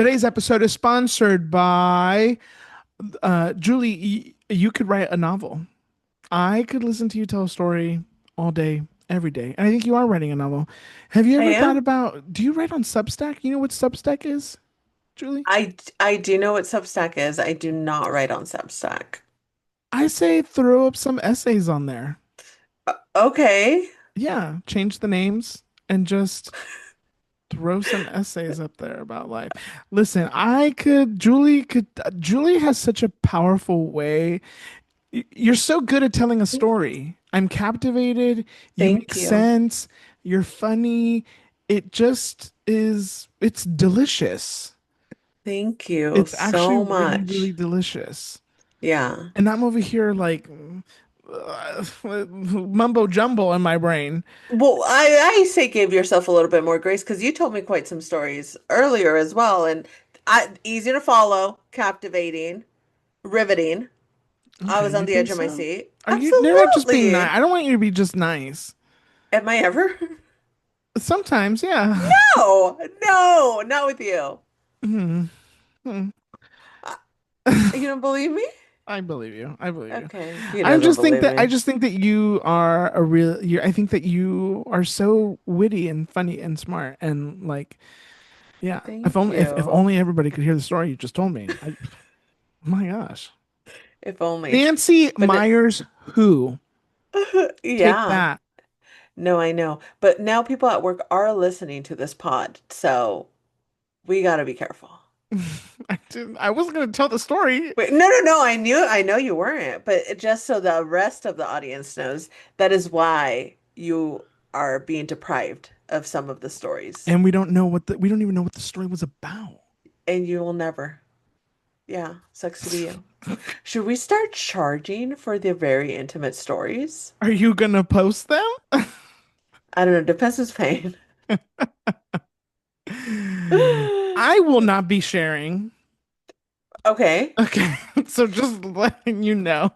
Today's episode is sponsored by Julie. You could write a novel. I could listen to you tell a story all day, every day. And I think you are writing a novel. Have you I ever thought am. about, do you write on Substack? You know what Substack is, Julie? I do know what Substack is. I do not write on Substack. I say throw up some essays on there. Okay. Yeah, change the names and just throw some essays up there about life. Listen, Julie has such a powerful way. You're so good at telling a story. I'm captivated. You make Thank you. sense. You're funny. It just is, it's delicious. Thank you It's actually so really, really much. delicious. Yeah. And I'm over here like mumbo jumbo in my brain. Well, I say give yourself a little bit more grace because you told me quite some stories earlier as well, and easy to follow, captivating, riveting. I Okay, was on you the think edge of my so? seat. Are you, they're not just being nice. Absolutely. I don't want you to be just nice. Am I ever? Sometimes, yeah. No, no, not with you. Hmm. Hmm. Uh, You don't believe me? I believe you. I believe you. Okay, he doesn't believe I me. just think that you are a real I think that you are so witty and funny and smart and like yeah. Thank If you. only everybody could hear the story you just told me. My gosh. If only. Nancy But Myers who? Take yeah, that. no, I know. But now people at work are listening to this pod, so we got to be careful. I wasn't gonna tell the story. Wait, no, no, no. I know you weren't, but just so the rest of the audience knows, that is why you are being deprived of some of the stories, And we don't even know what the story was about. and you will never. Yeah, sucks to be you. Should we start charging for the very intimate stories? Are you gonna post them? I don't know. Depends who's paying. I will not be sharing. Okay. Okay, so just letting you know.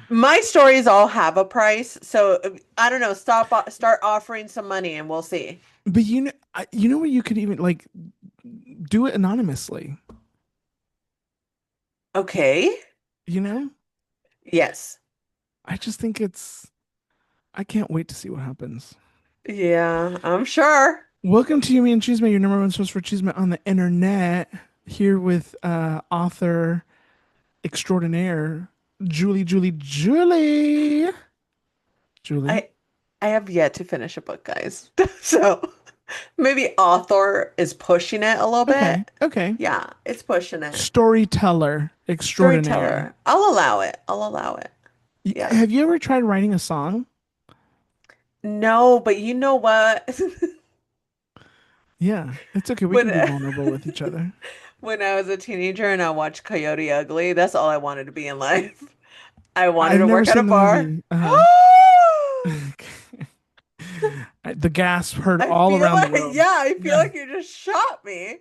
My stories all have a price, so I don't know. Start offering some money, and we'll see. But you know what? You could even like do it anonymously. Okay. You know, Yes. I just think it's. I can't wait to see what happens. Yeah, I'm sure. Welcome to Yumi and Chisme, your number one source for Chisme on the internet. Here with author extraordinaire Julie. Julie. I I have yet to finish a book, guys. So maybe author is pushing it a little Okay, bit. okay. Yeah, it's pushing it. Storyteller extraordinaire. Storyteller. I'll allow it. I'll allow it. Yeah. Have you ever tried writing a song? No, but you know what? Yeah, it's okay. We can When be vulnerable with each other. when I was a teenager and I watched Coyote Ugly, that's all I wanted to be in life. I wanted I've to never work at a seen the bar. movie. The gasp heard I all feel around the like, room. yeah, I feel Yeah. like you just shot me.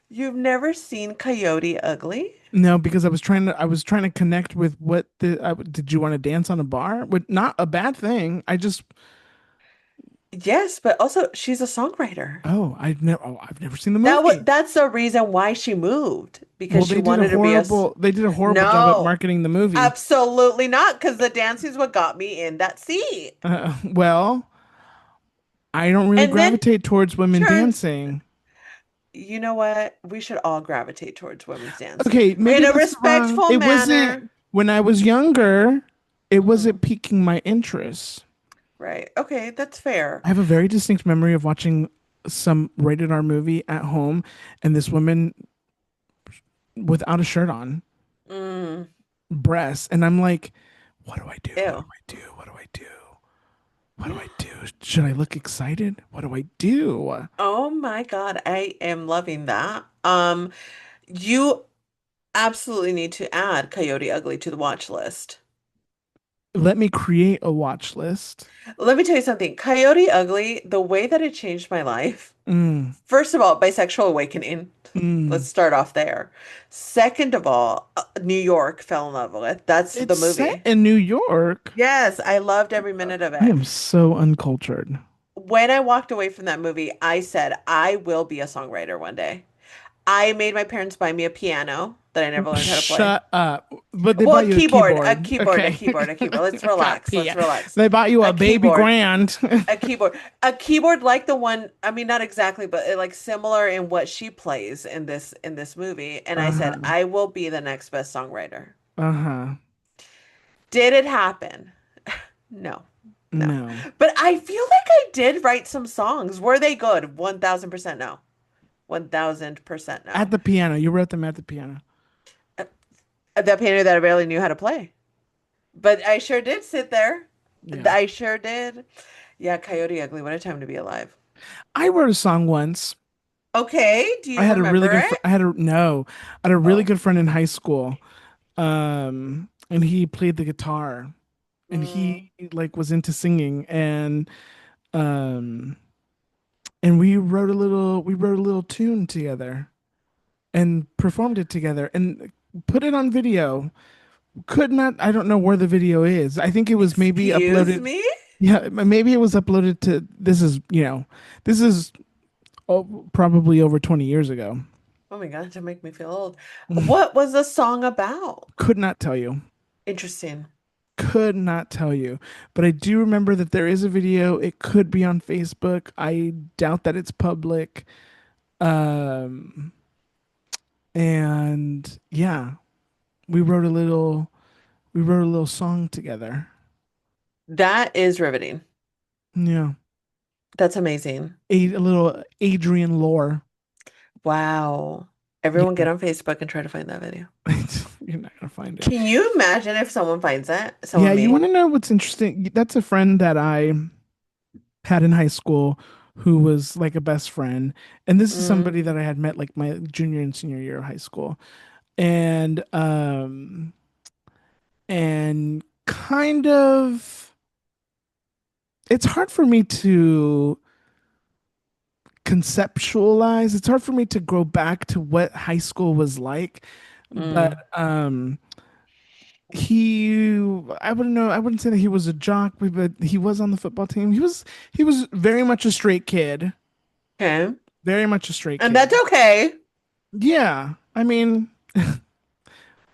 You've never seen Coyote Ugly? No, because I was trying to connect with did you want to dance on a bar? But not a bad thing. I just Yes, but also she's a songwriter. I've never seen the movie. That's the reason why she moved because Well, she wanted to be they did a horrible job at No, marketing the movie. absolutely not, because the dancing is what got me in that seat. Well, I don't really And then gravitate towards women turns, dancing. you know what? We should all gravitate towards women's dancing Okay, maybe in a that's the wrong. respectful It manner. wasn't when I was younger, it Hmm. wasn't piquing my interest. Right. Okay, that's fair. I have a very distinct memory of watching some rated R movie at home and this woman without a shirt on, Mm, breasts, and I'm like, what do I do? What do ew. I do? What do I do? What do I do? Should I look excited? What do I do? Oh my God, I am loving that. You absolutely need to add Coyote Ugly to the watch list. Let me create a watch list. Let me tell you something. Coyote Ugly, the way that it changed my life. Mm, First of all, bisexual awakening. Let's mm. start off there. Second of all, New York fell in love with. That's the It's set movie. in New York. Yes, I loved every minute of I it. am so uncultured. when I walked away from that movie, I said, I will be a songwriter one day. I made my parents buy me a piano that I never learned how to play. Shut up. But they Well, bought you a keyboard. Okay. a keyboard. Let's God, relax. Let's Pia. relax. They bought you A a baby keyboard. grand. A keyboard. A keyboard like the one, I mean, not exactly, but like similar in what she plays in this movie. And I said, Uh-huh. I will be the next best songwriter. Uh-huh. Did it happen? No. No. No. But I feel like I did write some songs. Were they good? 1000% no. 1000% At no. the piano. You wrote them at the piano. Uh, The piano that I barely knew how to play. But I sure did sit there. Yeah. I sure did. Yeah, Coyote Ugly, what a time to be alive. I wrote a song once. Okay, do I you had a really remember good it? I had a no. I had a really Oh. good friend in high school. And he played the guitar and Mm, he like was into singing um and we wrote a little tune together and performed it together and put it on video. Could not I don't know where the video is. I think it was maybe excuse uploaded. me? Yeah, maybe it was uploaded to this is probably over 20 years ago. Oh my God, to make me feel old. What was the song about? Could not tell you. Interesting. Could not tell you. But I do remember that there is a video. It could be on Facebook. I doubt that it's public. Um and yeah, we wrote a little we wrote a little song together. That is riveting. Yeah. That's amazing. A little Adrian lore. Wow. Everyone Yeah. get on Facebook and try to find that video. You're not gonna find it. Can you imagine if someone finds that? Yeah, Someone you me? want to know what's interesting? That's a friend that I had in high school who was like a best friend. And this is Mm, somebody that I had met like my junior and senior year of high school. And kind of it's hard for me to conceptualize. It's hard for me to go back to what high school was like. But mm. he I wouldn't say that he was a jock, but he was on the football team. He was very much a straight kid. Okay. Very much a straight And kid. that's okay. Yeah. I mean,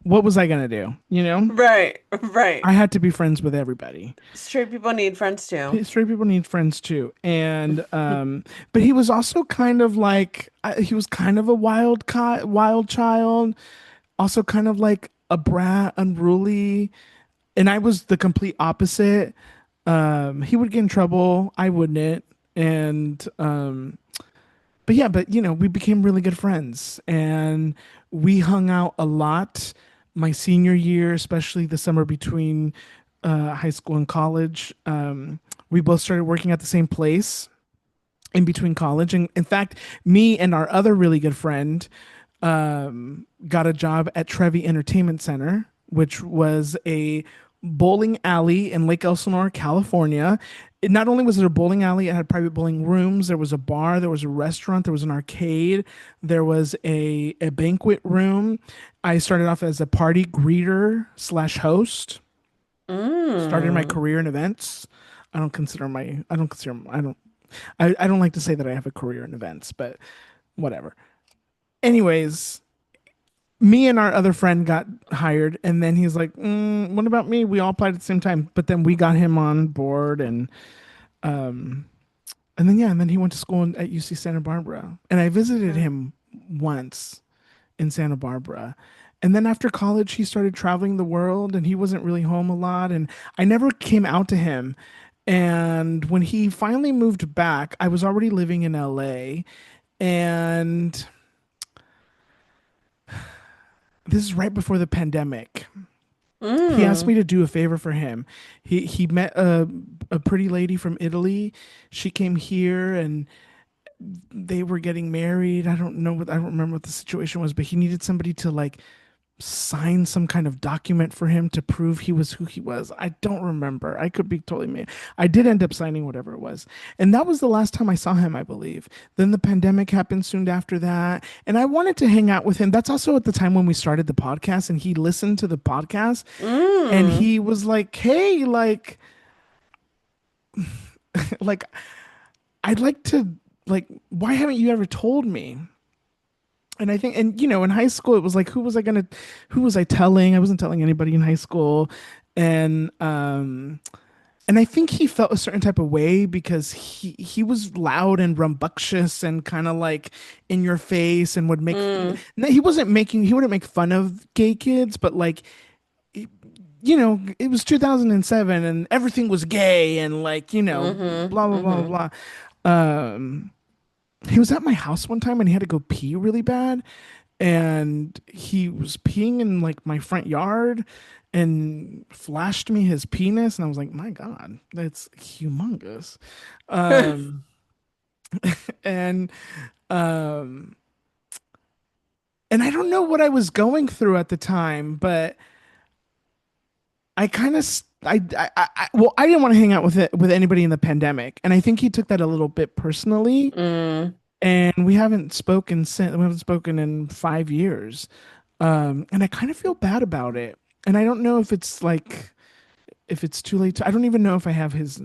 what was I gonna do? Right, right. I had to be friends with everybody. Straight people need friends too. Straight people need friends too. And but he was also kind of like he was kind of a wild child, also kind of like a brat, unruly, and I was the complete opposite. He would get in trouble, I wouldn't. And but yeah, but we became really good friends and we hung out a lot my senior year, especially the summer between high school and college. We both started working at the same place in between college. And in fact, me and our other really good friend got a job at Trevi Entertainment Center, which was a bowling alley in Lake Elsinore, California. Not only was it a bowling alley, it had private bowling rooms. There was a bar, there was a restaurant, there was an arcade, there was a banquet room. I started off as a party greeter slash host. Started my Mm. career in events. I don't consider, I don't like to say that I have a career in events, but whatever. Anyways, me and our other friend got hired, and then he's like, "What about me? We all applied at the same time." But then we got him on board, um, and then he went to school at UC Santa Barbara, and I visited Okay. him once in Santa Barbara. And then after college, he started traveling the world, and he wasn't really home a lot, and I never came out to him. And when he finally moved back, I was already living in LA, and this is right before the pandemic. He asked me Mm. to do a favor for him. He met a pretty lady from Italy. She came here and they were getting married. I don't remember what the situation was, but he needed somebody to like sign some kind of document for him to prove he was who he was. I don't remember. I could be totally made. I did end up signing whatever it was. And that was the last time I saw him, I believe. Then the pandemic happened soon after that. And I wanted to hang out with him. That's also at the time when we started the podcast and he listened to the podcast and Mm. he was like, "Hey, like like I'd like to like why haven't you ever told me? And I think, and in high school, it was like, who was I telling? I wasn't telling anybody in high school. And, and I think he felt a certain type of way because he was loud and rambunctious and kind of like in your face and would make, Mm, no, he wouldn't make fun of gay kids, but like, it was 2007 and everything was gay and like, mm-hmm, blah, blah, blah, mm-hmm. blah, blah. He was at my house one time and he had to go pee really bad, and he was peeing in like my front yard and flashed me his penis, and I was like, my God, that's humongous. Um and um and I don't know what I was going through at the time, but I kind of well, I didn't want to hang out with anybody in the pandemic, and I think he took that a little bit personally, Mm. and we haven't spoken in 5 years. And I kind of feel bad about it. And I don't know if it's like if it's too late to, I don't even know if I have his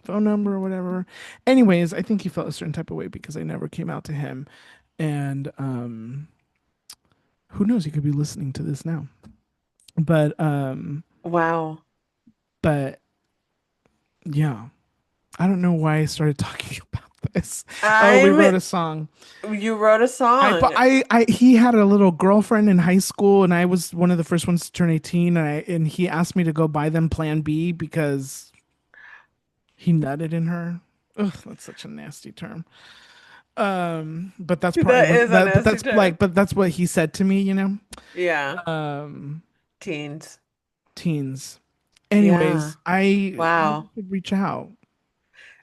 phone number or whatever. Anyways, I think he felt a certain type of way because I never came out to him. And who knows, he could be listening to this now. But Wow. but yeah. I don't know why I started talking about this. Oh, we I'm, wrote a song. you wrote a But song. he had a little girlfriend in high school, and I was one of the first ones to turn 18, and he asked me to go buy them Plan B because he nutted in her. Ugh, that's such a nasty term. But that's probably That what is a that, nasty term. but that's what he said to me. Yeah. Um, Teens. Teens. Yeah. Anyways, I maybe Wow. could reach out.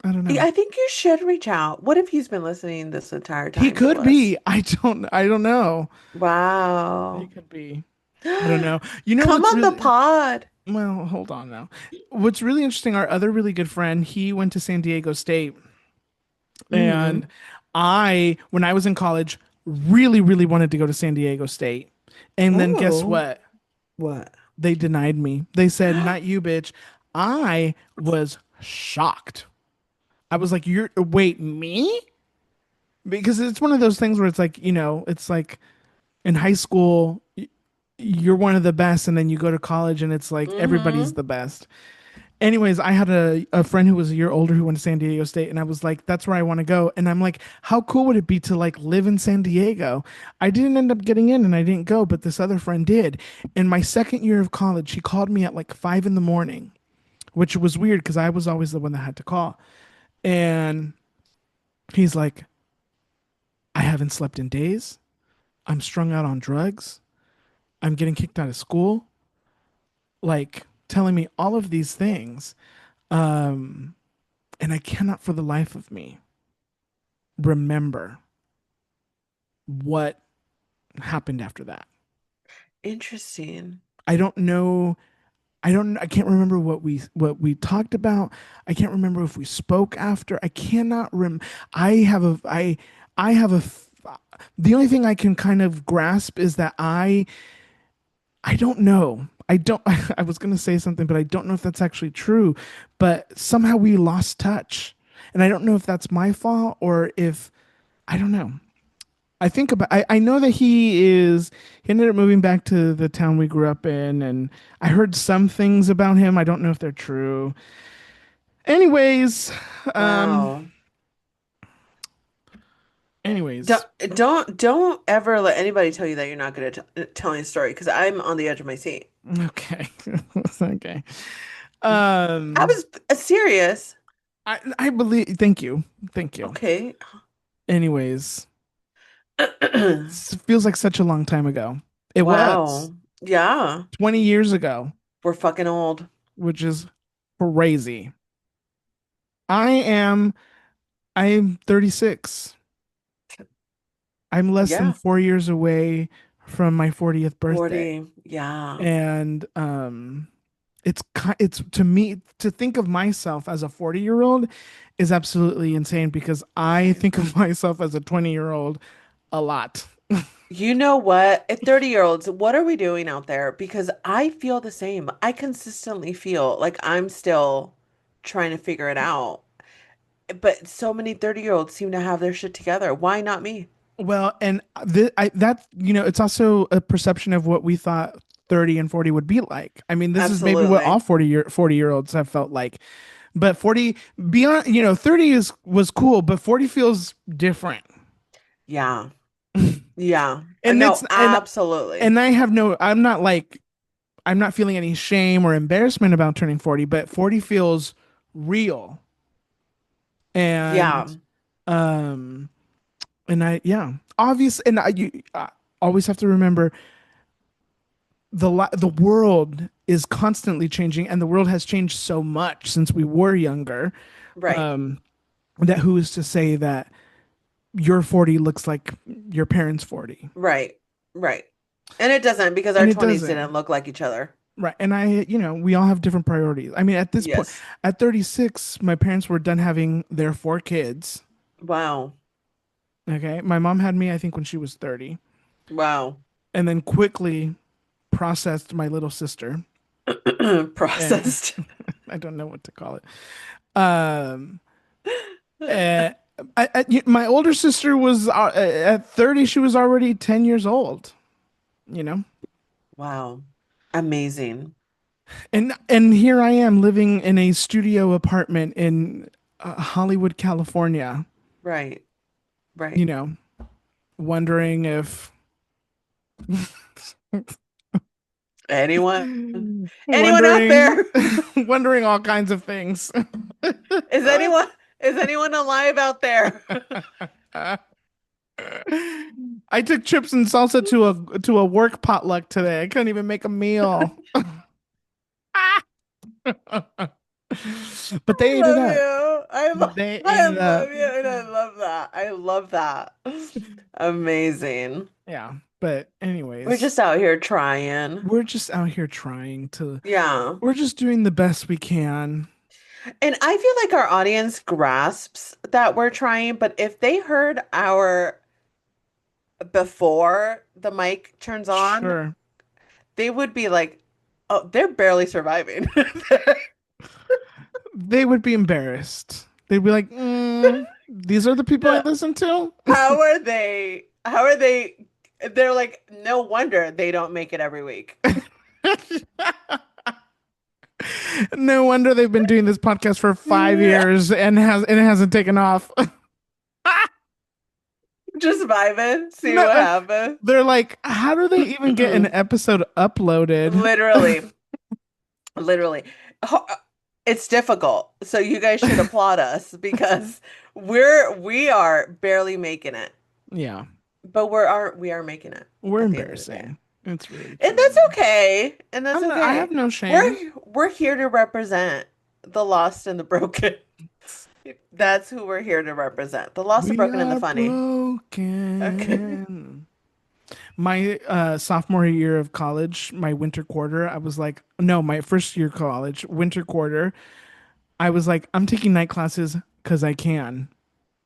I don't know. Yeah, I think you should reach out. What if he's been listening this entire He time to could us? be. I don't know. He Wow. could be. I don't know. You know Come what's on the really pod. Well, hold on now. What's really interesting, our other really good friend, he went to San Diego State. Mm. And when I was in college, really, really wanted to go to San Diego State. And then guess Oh, what? what? They denied me. They said, not you, bitch. I was shocked. I was like, wait, me? Because it's one of those things where it's like, it's like in high school, you're one of the best. And then you go to college and it's like everybody's Mm-hmm. the best. Anyways, I had a friend who was a year older who went to San Diego State, and I was like, that's where I want to go. And I'm like, how cool would it be to like live in San Diego? I didn't end up getting in and I didn't go, but this other friend did. In my second year of college, she called me at like 5 in the morning, which was weird because I was always the one that had to call. And he's like, I haven't slept in days. I'm strung out on drugs. I'm getting kicked out of school. Like telling me all of these things. Um, and I cannot for the life of me remember what happened after that. Interesting. I don't know. I can't remember what we talked about. I can't remember if we spoke after. I cannot I have a I have a the only thing I can kind of grasp is that I don't know. I don't I was going to say something, but I don't know if that's actually true, but somehow we lost touch. And I don't know if that's my fault or if I don't know. I know that he ended up moving back to the town we grew up in, and I heard some things about him. I don't know if they're true. Anyways, um Wow. Don't anyways, don't ever let anybody tell you that you're not good at t telling a story because I'm on the edge of my seat. okay. Okay. I Um was serious. I believe thank you. Thank you. Okay. Anyways, it feels like such a long time ago. It was Wow. Yeah. 20 years ago, We're fucking old. which is crazy. I am I'm 36. I'm less than Yeah. 4 years away from my 40th birthday. 40. Yeah. And it's to me to think of myself as a 40-year-old is absolutely insane because I think of myself as a 20-year-old a lot. You know what? At 30-year-olds, what are we doing out there? Because I feel the same. I consistently feel like I'm still trying to figure it out. But so many 30-year-olds seem to have their shit together. Why not me? Well, and that, it's also a perception of what we thought 30 and 40 would be like. I mean, this is maybe what all Absolutely. 40-year olds have felt like. But 40 beyond, 30 was cool, but 40 feels different. Yeah. Yeah. And No, it's absolutely. and I'm not feeling any shame or embarrassment about turning 40, but 40 feels real. Yeah. And um yeah, obvious, and I always have to remember the world is constantly changing, and the world has changed so much since we were younger. Right. Um, that who is to say that your 40 looks like your parents' 40? Right. Right. And it doesn't because our And it 20s didn't doesn't. look like each other. Right. And we all have different priorities. I mean, at this point, Yes. at 36, my parents were done having their four kids. Wow. Okay. My mom had me, I think, when she was 30, Wow. and then quickly processed my little sister. And Processed. I don't know what to call it. Um, uh, my older sister was at 30, she was already 10 years old, you know? Wow. Amazing. And here I am living in a studio apartment in Hollywood, California, Right. Right. you know, wondering if Anyone? Anyone out wondering there? wondering all kinds of things. Is anyone is anyone alive out there? I took chips and salsa to a work potluck today. I couldn't even make a meal. But they ate it Love up. you. They ate I it up. love you and I love that. I love that. Amazing. Yeah. But We're anyways, just out here trying. we're just out here trying to Yeah. we're just doing the best we can. And I feel like our audience grasps that we're trying, but if they heard our before the mic turns on, Sure. they would be like, oh, they're barely surviving. They would be embarrassed. They'd be like, these are the people I No, listen to. how are they? How are they? They're like, no wonder they don't make it every week. No wonder they've been doing this podcast for 5 years and it hasn't taken off. Just vibing, see what No, happens. they're like, how do they even get an episode uploaded? Literally, literally. Ho- It's difficult. So you guys should applaud us because we are barely making it. Yeah, But we are making it we're at the end of the day. embarrassing. It's really And true. that's okay. And that's I have okay. no shame. We're here to represent the lost and the broken. That's who we're here to represent. The lost, the We broken, and the are funny. Okay. broken. My sophomore year of college, my winter quarter, I was like, no, my first year of college, winter quarter, I was like, I'm taking night classes because I can.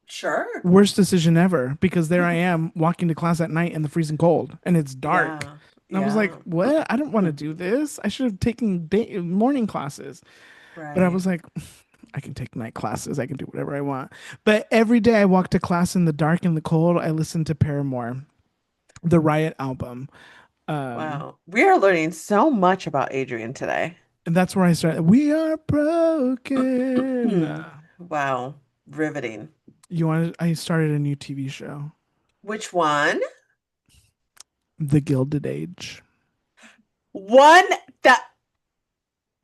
Sure. Worst decision ever because there I am walking to class at night in the freezing cold and it's dark. Yeah. And I was like, Yeah. what? I don't want to do this. I should have taken morning classes. But I Right. was like, I can take night classes. I can do whatever I want. But every day I walk to class in the dark and the cold, I listen to Paramore, the Riot album. Um, Wow. We are learning so much about Adrian today. and that's where I started. We are broken. Wow. Riveting. I started a new TV show, Which one? The Gilded Age. One that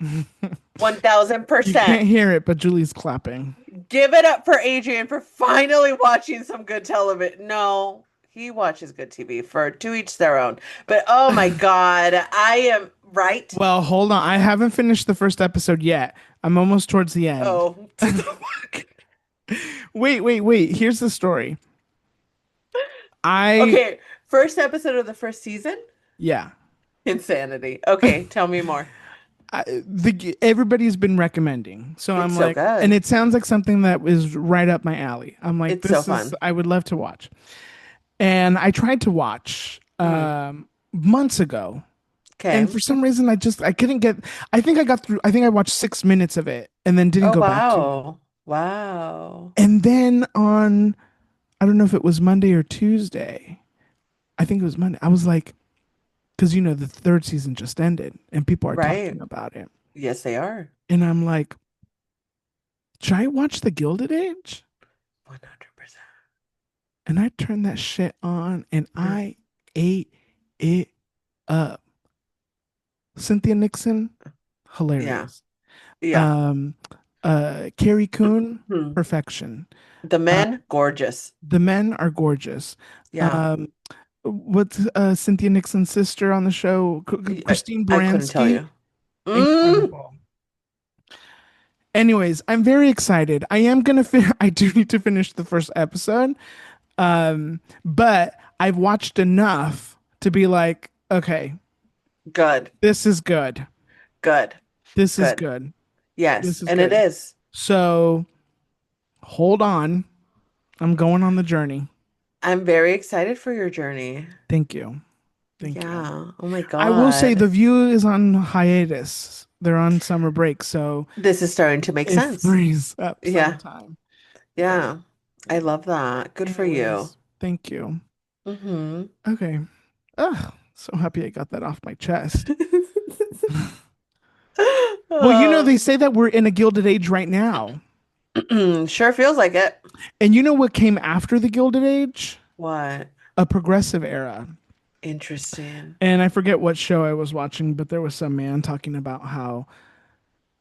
You can't 1000%. hear it, but Julie's clapping. Give it up for Adrian for finally watching some good television. No, he watches good TV for to each their own. But oh my God, I am right. Well, hold on. I haven't finished the first episode yet. I'm almost towards the end. Oh, to the fuck. Wait. Here's the story. I, Okay, first episode of the first season? yeah. Insanity. Okay, tell me more. Everybody's been recommending. So It's I'm so like, and good. it sounds like something that is right up my alley. I'm like, It's so I would love to watch. And I tried to watch fun. months ago. Okay. And for some reason, I couldn't get, I think I got through, I think I watched 6 minutes of it and then didn't Oh go back to it. wow. Wow. And then on, I don't know if it was Monday or Tuesday. I think it was Monday. I was like, because the third season just ended and people are Right. talking about it. Yes, they are. And I'm like, should I watch The Gilded Age? 100%. And I turned that shit on and I ate it up. Cynthia Nixon, Yeah. hilarious. Yeah. Um, Carrie Coon, Hmm. perfection. The Uh, men, gorgeous. the men are gorgeous. Yeah. Um, what's Cynthia Nixon's sister on the show? Christine I couldn't tell Baranski, you. Mm, incredible. Anyways, I'm very excited. I am gonna I do need to finish the first episode. But I've watched enough to be like, okay, good. this is good. Good. This is Good. good. Yes. This is And it good. is. So hold on. I'm going on the journey. I'm very excited for your journey. Thank you. Thank you. Yeah. Oh my I will say God. The View is on hiatus. They're on summer break, so This is starting to make it sense. frees up Yeah. sometime. But Yeah. I yeah. love that. Good for you. Anyways, thank you. Mm-hmm. Okay. Ugh, so happy I got that off my chest. Well, they Oh. say that we're in a gilded age right now. Sure feels like it. And you know what came after the gilded age? What? A progressive era. Interesting. And I forget what show I was watching, but there was some man talking about how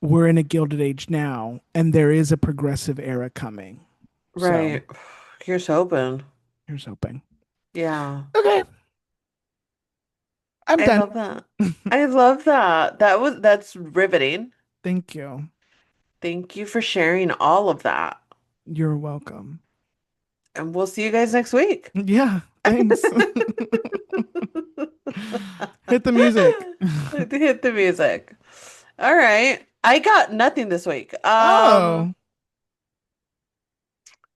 we're in a gilded age now and there is a progressive era coming. So Right. Here's hoping. here's hoping. Yeah. Okay, I'm I done. love that. I love that. That's riveting. Thank you. Thank you for sharing all of that. You're welcome. And we'll see you guys next week. Yeah, thanks. Hit the music. Hit the music. All right. I got nothing this week. Oh,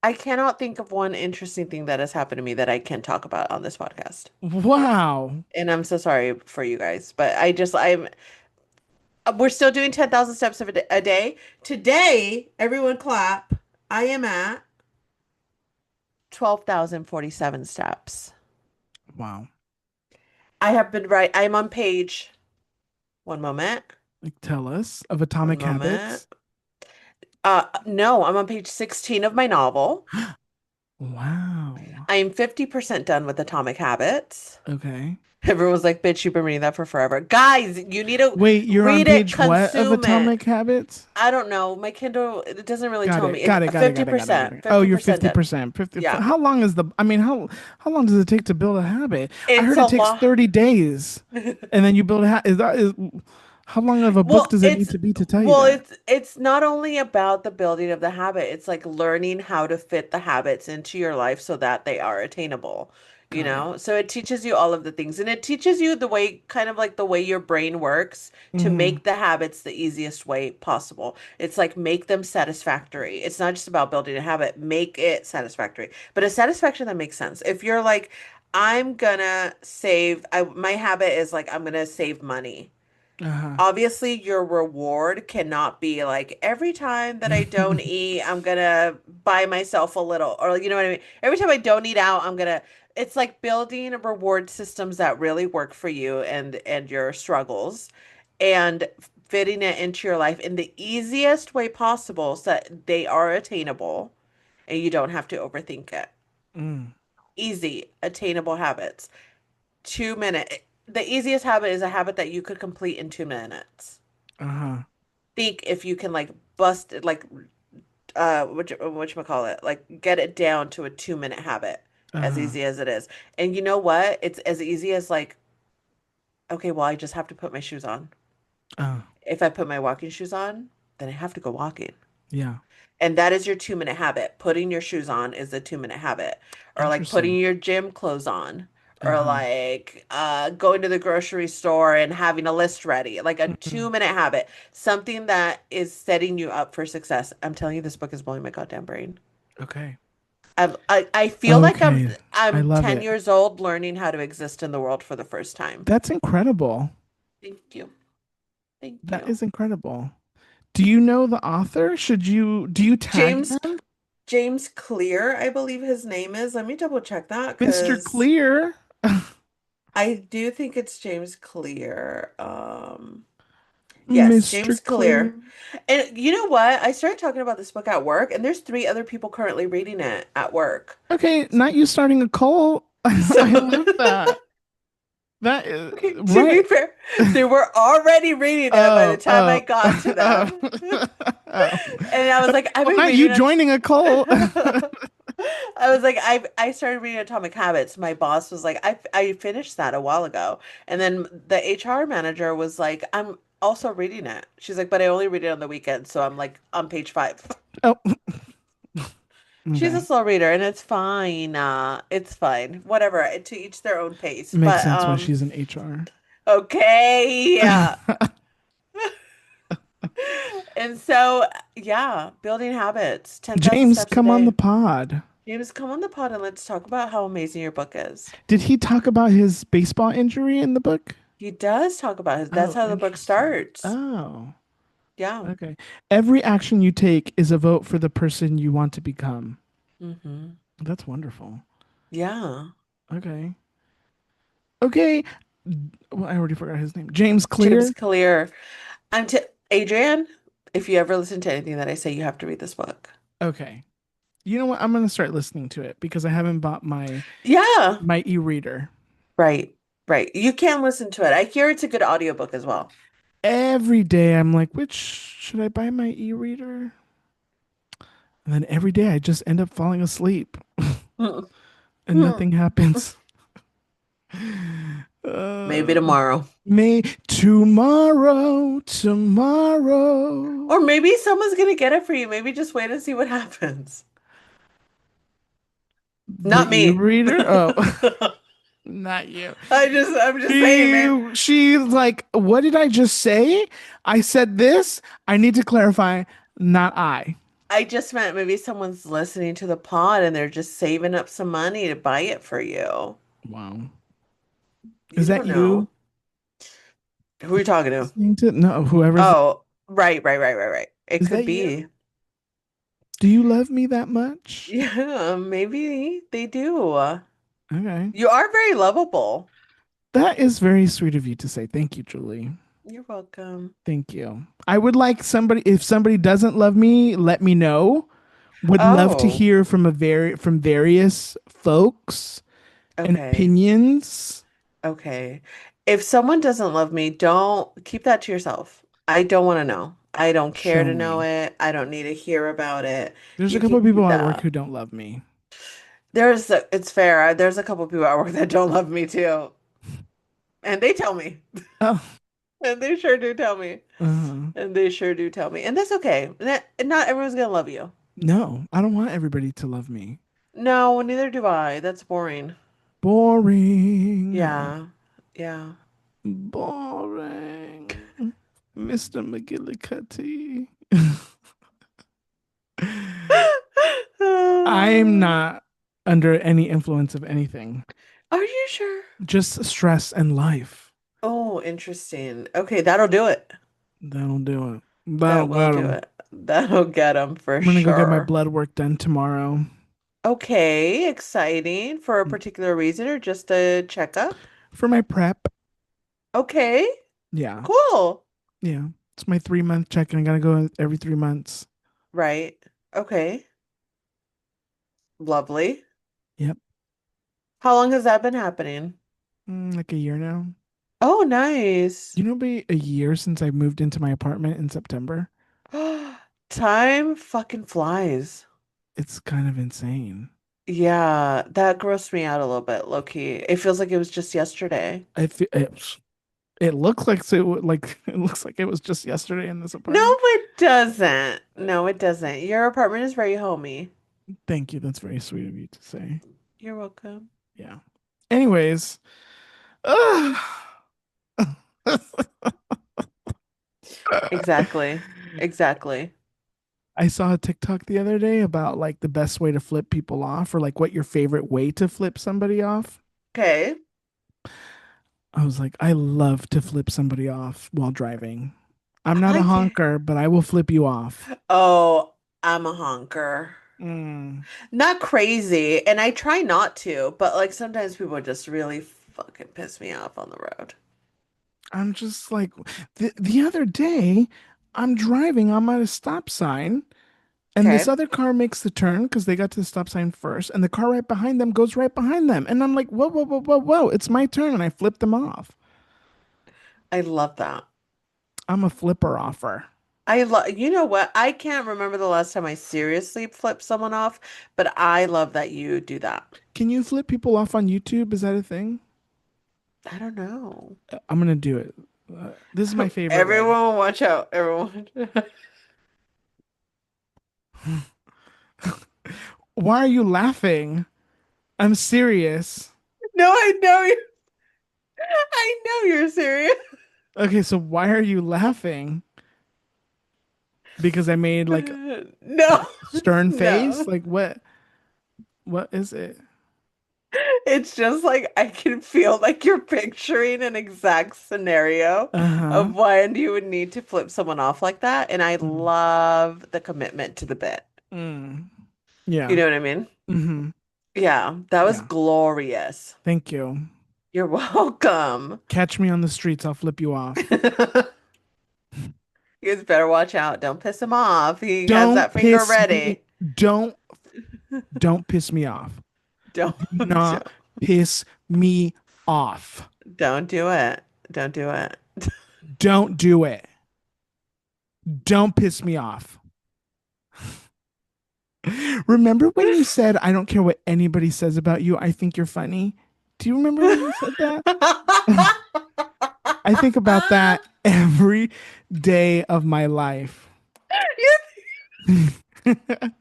I cannot think of one interesting thing that has happened to me that I can talk about on this podcast. wow. And I'm so sorry for you guys, but I'm we're still doing 10,000 steps of a day. Today, everyone clap. I am at 12,047 steps. Wow. I have been right. I'm on page. One moment. Like, tell us of One Atomic moment. Habits. No, I'm on page 16 of my novel. Wow. I am 50% done with Atomic Habits. Okay. Everyone's like, bitch, you've been reading that for forever. Guys, you need to Wait, you're on read it, page what of consume it. Atomic Habits? I don't know. My Kindle, it doesn't really Got tell it. me. It's Got it. Got it. Got it. Got it. Got 50%, it. Oh, you're 50% done. 50%. 50. Yeah. How long is the I mean, how long does it take to build a habit? I It's heard a it takes lot. 30 days and then you build a habit. Is how long of a book Well, does it need it's to be to tell you well, that? it's not only about the building of the habit, it's like learning how to fit the habits into your life so that they are attainable, you Got it. know? So it teaches you all of the things and it teaches you the way kind of like the way your brain works to Mm-hmm. make the habits the easiest way possible. It's like make them satisfactory. It's not just about building a habit, make it satisfactory. But a satisfaction that makes sense. If you're like I'm gonna my habit is like I'm gonna save money. Uh-huh. Obviously, your reward cannot be like every time that I don't eat, I'm gonna buy myself a little, or you know what I mean? Every time I don't eat out, it's like building reward systems that really work for you and your struggles and fitting it into your life in the easiest way possible so that they are attainable and you don't have to overthink it. Mm. Easy, attainable habits. 2 minute. The easiest habit is a habit that you could complete in 2 minutes. Uh-huh. Think if you can like bust it, like call it, like get it down to a 2 minute habit, as Uh-huh. easy as it is. And you know what? It's as easy as like, okay, well, I just have to put my shoes on. Uh, If I put my walking shoes on, then I have to go walking. yeah. And that is your 2 minute habit. Putting your shoes on is a 2 minute habit. Or like putting Interesting. your gym clothes on. Or Uh-huh. like going to the grocery store and having a list ready. Like a Mm-mm. 2 minute habit. Something that is setting you up for success. I'm telling you, this book is blowing my goddamn brain. Okay. I feel like Okay. I I'm love 10 it. years old learning how to exist in the world for the first time. That's incredible. Thank you. Thank That you. is incredible. Do you know the author? Do you tag James them? James Clear, I believe his name is. Let me double check that Mr. because Clear. I do think it's James Clear. Yes, Mr. James Clear. Clear. And you know what? I started talking about this book at work, and there's three other people currently reading it at work. Okay, not you starting a cult. So, I love that. That is okay, to be right. fair, they were already reading it by the Oh, time I oh, got to oh, them. oh. And I was Okay, like, I've well, been not you reading it. joining a cult. I was like, I started reading Atomic Habits. My boss was like, I finished that a while ago. And then the HR manager was like, I'm also reading it. She's like, but I only read it on the weekend. So I'm like on page five. Oh, She's a okay. slow reader and it's fine. It's fine. Whatever. To each their own pace. Makes But sense why she's in HR. okay. Yeah. And so yeah, building habits, 10,000 James, steps a come on the day. pod. James, come on the pod and let's talk about how amazing your book is. Did he talk about his baseball injury in the book? He does talk about his, that's Oh, how the book interesting. starts. Oh, Yeah. okay. Every action you take is a vote for the person you want to become. Hmm. That's wonderful. Yeah. Okay. Okay. Well, I already forgot his name. James James Clear. Clear. I'm t Adrian, if you ever listen to anything that I say, you have to read this book. Okay. You know what? I'm gonna start listening to it because I haven't bought Yeah. my e-reader. Right. Right. You can listen to it. I hear it's a good audiobook as well. Every day I'm like, which should I buy my e-reader? And then every day I just end up falling asleep and nothing happens. Maybe Uh, tomorrow. May tomorrow. Or maybe someone's gonna get it for you. Maybe just wait and see what happens. The Not me. e-reader? Oh, not you. I'm just saying, man. She's like, what did I just say? I said this. I need to clarify, not I. I just meant maybe someone's listening to the pod and they're just saving up some money to buy it for you. Wow. You Is that don't you know. Who are you talking to? listening to? No, whoever's. Oh, right. It Is could that be. you? Do you love me that much? Yeah, maybe they do. Okay. You are very lovable. That is very sweet of you to say. Thank you, Julie. You're welcome. Thank you. I would like somebody, if somebody doesn't love me, let me know. Would love to Oh, hear from various folks and okay. opinions. Okay. If someone doesn't love me, don't keep that to yourself. I don't want to know. I don't care Show to know me. it. I don't need to hear about it. There's a You couple can of keep people at work that. who don't love me. It's fair. There's a couple people at work that don't love me too. And they tell me. Oh, And they sure do tell me. uh, And they sure do tell me. And that's okay. Not everyone's gonna love you. no, I don't want everybody to love me. No, neither do I. That's boring. Boring. Yeah. Yeah. Boring. Mr. McGillicuddy. I'm not under any influence of anything, Are you sure? just stress and life. Oh, interesting. Okay, that'll do it. That'll do it. That'll That will get do 'em. it. That'll get them for I'm gonna go get my sure. blood work done tomorrow Okay, exciting for a particular reason or just a checkup? for my prep. Okay, Yeah, cool. yeah. It's my 3 month check, and I gotta go every 3 months. Right. Okay, lovely. Yep, How long has that been happening? like a year now. Oh, nice. You know, it'll be a year since I moved into my apartment in September. Time fucking flies. It's kind of insane. Yeah, that grossed me out a little bit, low key. It feels like it was just yesterday. It looks like it looks like it was just yesterday in this No, apartment. it doesn't. No, it doesn't. Your apartment is very homey. Thank you. That's very sweet of you to say. You're welcome. Yeah. Anyways, ugh. Exactly. Exactly. I saw a TikTok the other day about like the best way to flip people off or like what your favorite way to flip somebody off. Okay. I was like, I love to flip somebody off while driving. I'm not a I can. honker, but I will flip you off. Oh, I'm a honker. Mm. Not crazy, and I try not to, but like sometimes people just really fucking piss me off on the road. I'm just like the other day, I'm driving. I'm at a stop sign, and this Okay. other car makes the turn because they got to the stop sign first, and the car right behind them goes right behind them, and I'm like, whoa, whoa, whoa, whoa, whoa! It's my turn, and I flip them off. I love that. I'm a flipper offer. I love, you know what? I can't remember the last time I seriously flipped someone off, but I love that you do that. Can you flip people off on YouTube? Is that a thing? I don't know. I'm gonna do it. This is my favorite way. Everyone watch out. Everyone. Why are you laughing? I'm serious. No, I know you. I know you're serious. Okay, so why are you laughing? Because I made like a No, stern face? no. Like what? What is it? It's just like I can feel like you're picturing an exact scenario Uh-huh. of when you would need to flip someone off like that. And I Mm. love the commitment to the bit. Mm. You Yeah. know what I mean? Mm-hmm. Yeah, that was Yeah. glorious. Thank you. You're welcome. Catch me on the streets. I'll flip you off. You guys better watch out. Don't piss him off. He has Don't that finger piss me. ready. Don't don't piss me off. Don't, Do not piss me off. don't do it. Don't do it. Don't do it. Don't piss me off. Remember when you said, I don't care what anybody says about you, I think you're funny? Do you remember when you said that? I think about that every day of my life. You, you think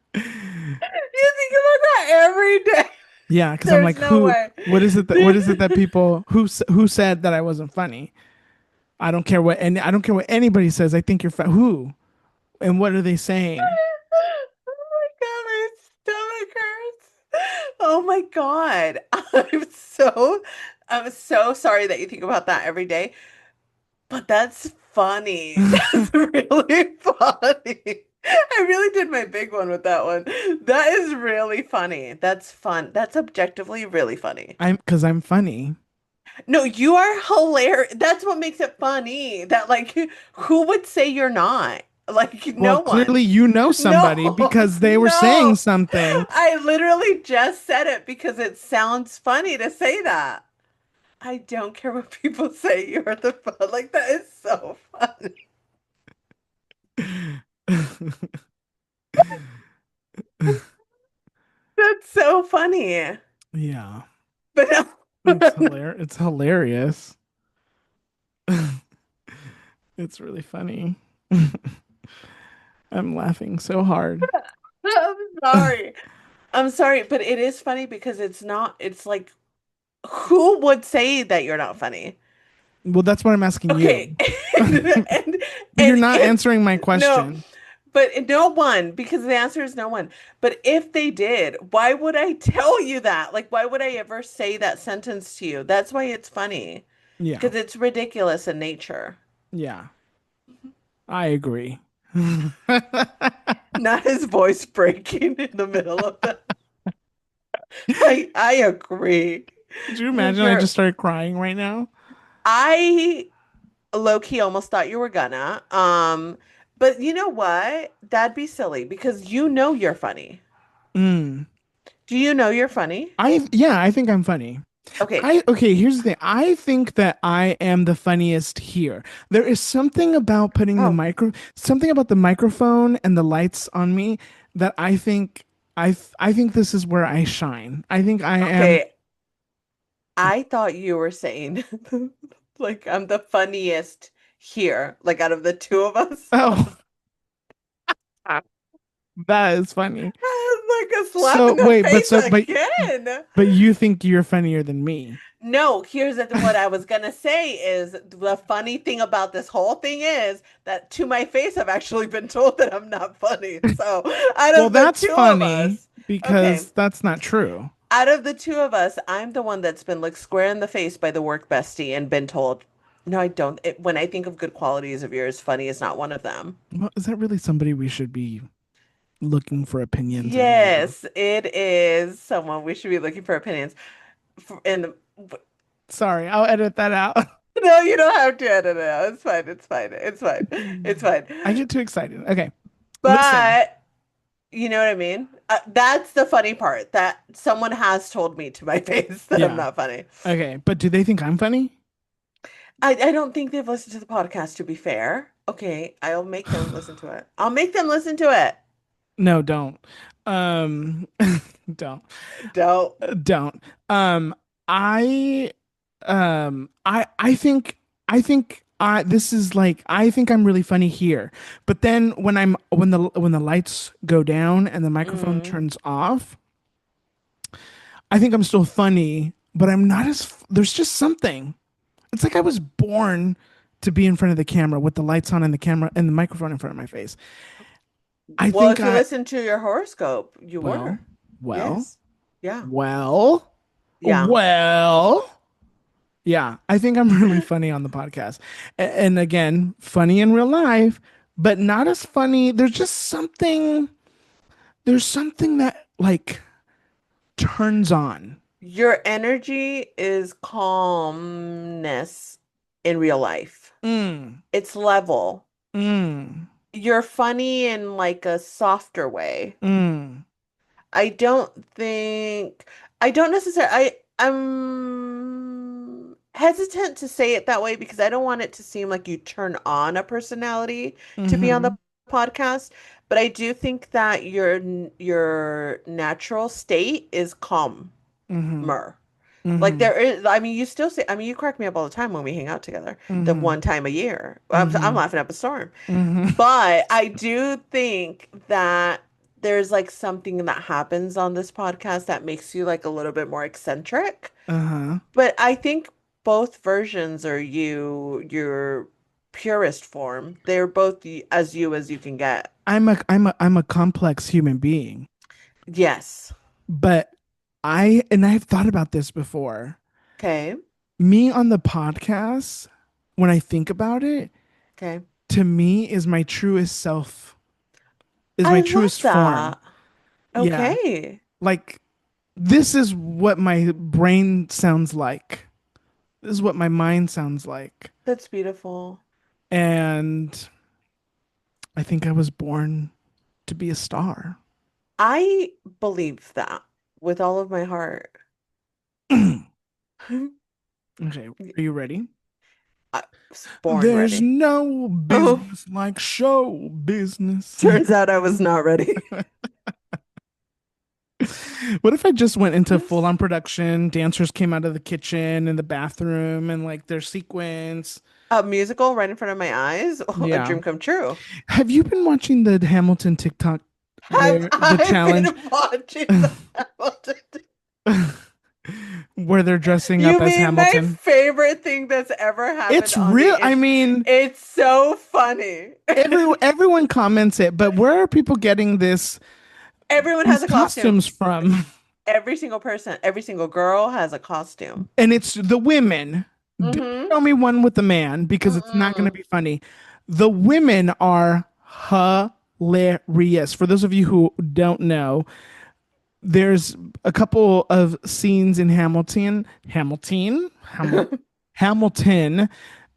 about that every day. Yeah, because I'm There's like, no who? way. What is it that people who said that I wasn't funny? I don't care what I don't care what anybody says. I think you're who and what are they saying? Oh my God, my stomach hurts. Oh my God. I'm so sorry that you think about that every day, but that's funny. That's really funny. I really did my big one with that one. That is really funny. That's fun. That's objectively really funny. I'm because I'm funny. No, you are hilarious. That's what makes it funny. That like who would say you're not? Like Well, no clearly one. you know somebody No, because they were saying no. something. I literally just said it because it sounds funny to say that. I don't care what people say. You're the fun. Like that is so funny. That's so funny. Yeah, But it's hilarious. It's hilarious. It's really funny. I'm laughing so hard. I'm sorry. I'm sorry, but it is funny because it's not, it's like, who would say that you're not funny? Well, that's what I'm asking you. Okay. And But you're and not if answering my no, question. but no one, because the answer is no one. But if they did, why would I tell you that? Like, why would I ever say that sentence to you? That's why it's funny, Yeah, because it's ridiculous in nature. yeah, I agree. Not his voice breaking in the middle of that. I agree. Could you Like imagine I you're just started crying right now? I low key almost thought you were gonna. But you know what? That'd be silly because you know you're funny. Mm. Do you know you're funny? Yeah, I think I'm funny. Okay. I okay, here's the thing. I think that I am the funniest here. There is something about Oh, something about the microphone and the lights on me that I think this is where I shine. I think I am okay. I thought you were saying like I'm the funniest here, like out of the two of us. oh, that is funny. Like a slap So in the wait, face again. but you think you're funnier than me. No, what I was gonna say is the funny thing about this whole thing is that to my face, I've actually been told that I'm not funny. So out Well, of the that's two of funny us, okay, because that's not true. out of the two of us, I'm the one that's been looked square in the face by the work bestie and been told. No, I don't. When I think of good qualities of yours, funny is not one of them. Well, is that really somebody we should be looking for opinions of? Yes, it is someone we should be looking for opinions. And Sorry, I'll edit that out. no, you don't have to edit it out. It's fine. It's fine. It's fine. It's fine. I get too excited. Okay, listen. But you know what I mean? That's the funny part that someone has told me to my face that I'm Yeah. not funny. Okay, but do they think I'm funny? I don't think they've listened to the podcast, to be fair. Okay, I'll make them listen to it. I'll make them listen to it. No, don't. Um, don't. Don't. Don't. Um, I, I think this is like, I think I'm really funny here. But then when the lights go down and the microphone Mm. turns off, I think I'm still funny, but I'm not there's just something. It's like I was born to be in front of the camera with the lights on and the camera and the microphone in front of my face. I Well, think if you listen to your horoscope, you well, were. well, Yes. Yeah. well, Yeah. well. Yeah, I think I'm really funny on the podcast. And again, funny in real life, but not as funny. There's something that like turns on. Your energy is calmness in real life. Mm, It's level. mm, You're funny in like a softer way. mm, I don't think I don't necessarily I'm hesitant to say it that way because I don't want it to seem like you turn on a personality to be on the mm-hmm, podcast, but I do think that your natural state is calmer. mm-hmm, Like mm-hmm, there is, I mean, you still say, I mean, you crack me up all the time when we hang out together, the mm-hmm, one time a year. I'm mm-hmm, laughing up a storm. mm-hmm. But I do think that there's like something that happens on this podcast that makes you like a little bit more eccentric. Uh-huh. But I think both versions are your purest form. They're both as you as you can get. I'm a complex human being, Yes. but I've thought about this before. Okay. Me on the podcast, when I think about it, Okay. to me is my truest self, is I my love truest form. that. Yeah. Okay. Like this is what my brain sounds like. This is what my mind sounds like. That's beautiful. And I think I was born to be a star. I believe that with all of my heart. Okay, are you ready? I was born There's ready. no Oh, business like show business. turns out I was not ready. What if I just went into full on production? Dancers came out of the kitchen and the bathroom and like their sequence. A musical right in front of my eyes. Oh, a Yeah. dream come true. Have you been watching the Hamilton TikTok Have where the I challenge been watching the Hamilton? where they're dressing You up as mean my Hamilton? favorite thing that's ever happened It's on the real. I internet? mean, It's so funny. everyone comments it, but where are people getting Everyone has these a costume. costumes from? Every single person, every single girl has a costume. And it's the women. Don't Mm-hmm. show me one with a man because it's not going to Mm-mm. be funny. The women are hilarious. For those of you who don't know, there's a couple of scenes in Hamilton,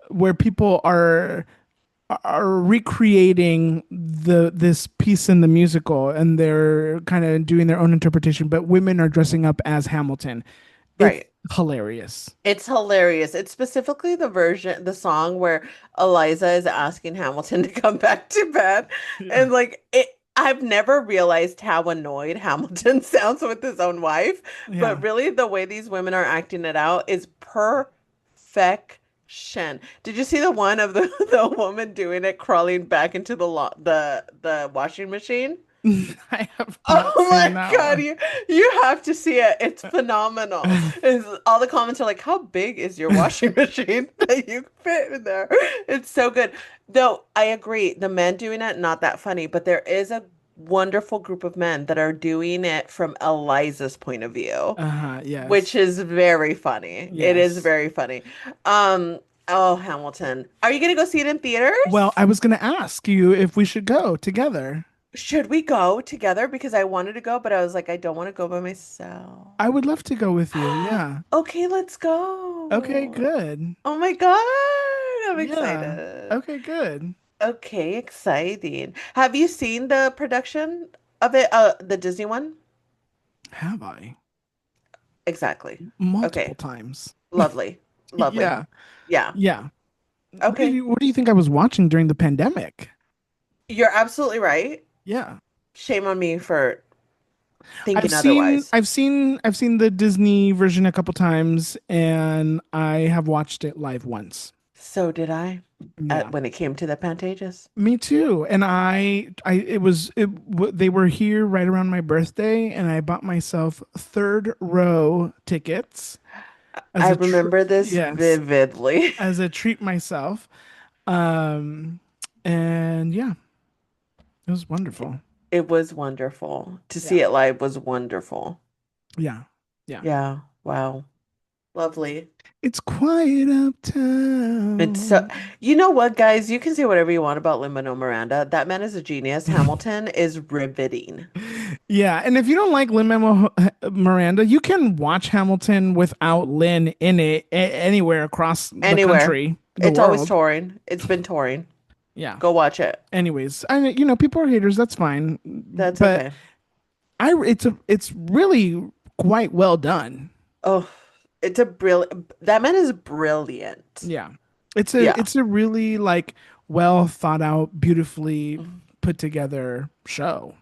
where people are recreating this piece in the musical and they're kind of doing their own interpretation, but women are dressing up as Hamilton. It's Right. hilarious. It's hilarious. It's specifically the song where Eliza is asking Hamilton to come back to bed. Yeah. And like I've never realized how annoyed Hamilton sounds with his own wife, Yeah. but really the way these women are acting it out is perfection. Did you see the one of the the woman doing it crawling back into the washing machine? I have not Oh seen my that God, one. you have to see it. It's phenomenal. All the comments are like, "How big is your washing machine that you fit in there?" It's so good. Though I agree, the men doing it not that funny, but there is a wonderful group of men that are doing it from Eliza's point of view, Uh-huh. which Yes. is very funny. It is Yes. very funny. Um, Oh, Hamilton. Are you gonna go see it in Well, theaters? I was going to ask you if we should go together. Should we go together? Because I wanted to go, but I was like, I don't want to go by myself. I would love to go with you. Yeah. Okay, let's Okay, go. good. Oh my God, I'm Yeah. excited. Okay, good. Okay, exciting. Have you seen the production of it? The Disney one? Have I? Exactly. Multiple Okay, times. lovely. Lovely. Yeah. Yeah. Yeah. Okay. What do you think I was watching during the pandemic? You're absolutely right. Yeah. Shame on me for thinking otherwise. I've seen the Disney version a couple times and I have watched it live once. So did I Yeah. when it came to the Pantages. Me too. And they were here right around my birthday and I bought myself third row tickets as I a tr remember this yes, vividly. as a treat myself. Um and yeah, it was wonderful. It was wonderful. To see Yeah. it live was wonderful. Yeah. Yeah. Yeah. Wow. Lovely. It's quiet It's so, uptown. you know what, guys? You can say whatever you want about Lin-Manuel Miranda. That man is a genius. Hamilton is riveting. Yeah, and if you don't like Lin-Manuel Miranda, you can watch Hamilton without Lin in it anywhere across the Anywhere. country, the It's always world. touring. It's been touring. Yeah. Go watch it. Anyways, people are haters. That's fine, That's but okay. it's really quite well done. Oh, it's a brilliant. That man is brilliant. Yeah, Yeah. it's a really like well thought out, beautifully put together show.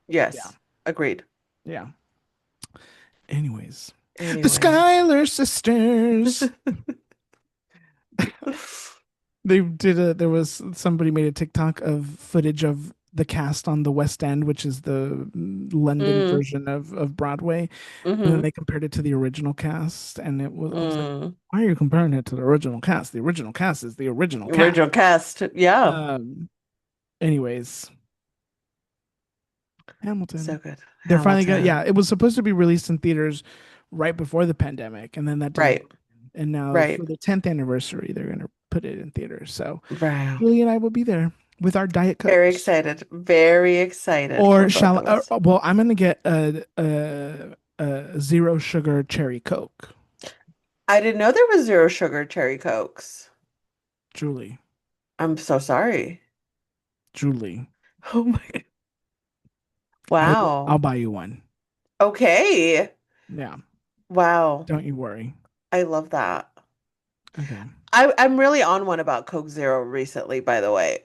Yeah, Yes. Agreed. yeah. Anyways, the Anyway. Schuyler sisters. There was somebody made a TikTok of footage of the cast on the West End, which is the London Mm, version of Broadway, and then mm-hmm. they compared it to the original cast, and I was like, Mm. why are you comparing it to the original cast? The original cast is the original cast. Original cast. Yeah. Um, anyways, So Hamilton. good. They're finally gonna, Hamilton. yeah, it was supposed to be released in theaters right before the pandemic, and then that didn't Right. happen. And now Right. for the 10th anniversary, they're gonna put it in theaters. So Right. Julie and I will be there with our Diet Very Cokes. excited. very excited for Or both shall of us. well, I'm gonna get a zero sugar cherry Coke. I didn't know there was zero sugar cherry Cokes. Julie, I'm so sorry. Julie, Oh my God. I'll Wow. buy you one. Okay. Yeah, Wow. don't you worry. I love that. Okay. I'm really on one about Coke Zero recently, by the way.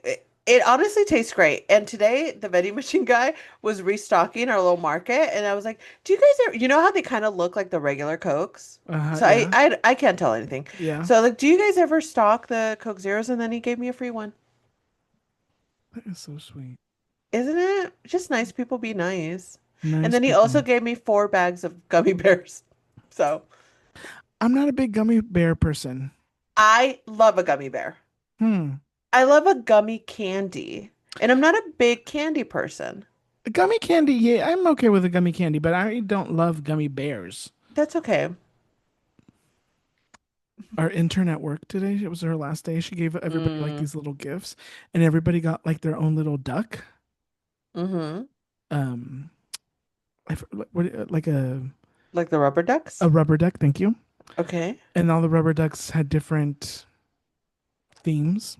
It honestly tastes great. And today, the vending machine guy was restocking our little market, and I was like, "Do you guys ever, you know how they kind of look like the regular Cokes?" So Yeah, I can't tell anything. yeah. So like, do you guys ever stock the Coke Zeros? And then he gave me a free one. That is so sweet. Isn't it? Just nice people be nice. And Nice then he also people. gave me 4 bags of gummy bears. So I'm not a big gummy bear person. I love a gummy bear. Hmm. I love a gummy candy. And I'm not a big candy person. Gummy candy, yeah, I'm okay with a gummy candy, but I don't love gummy bears. That's okay. Our intern at work today, it was her last day. She gave everybody like Mm, these little gifts, and everybody got like their own little duck. mm-hmm. Um, like Like the rubber a ducks? rubber duck. Thank you. Okay. And all the rubber ducks had different themes.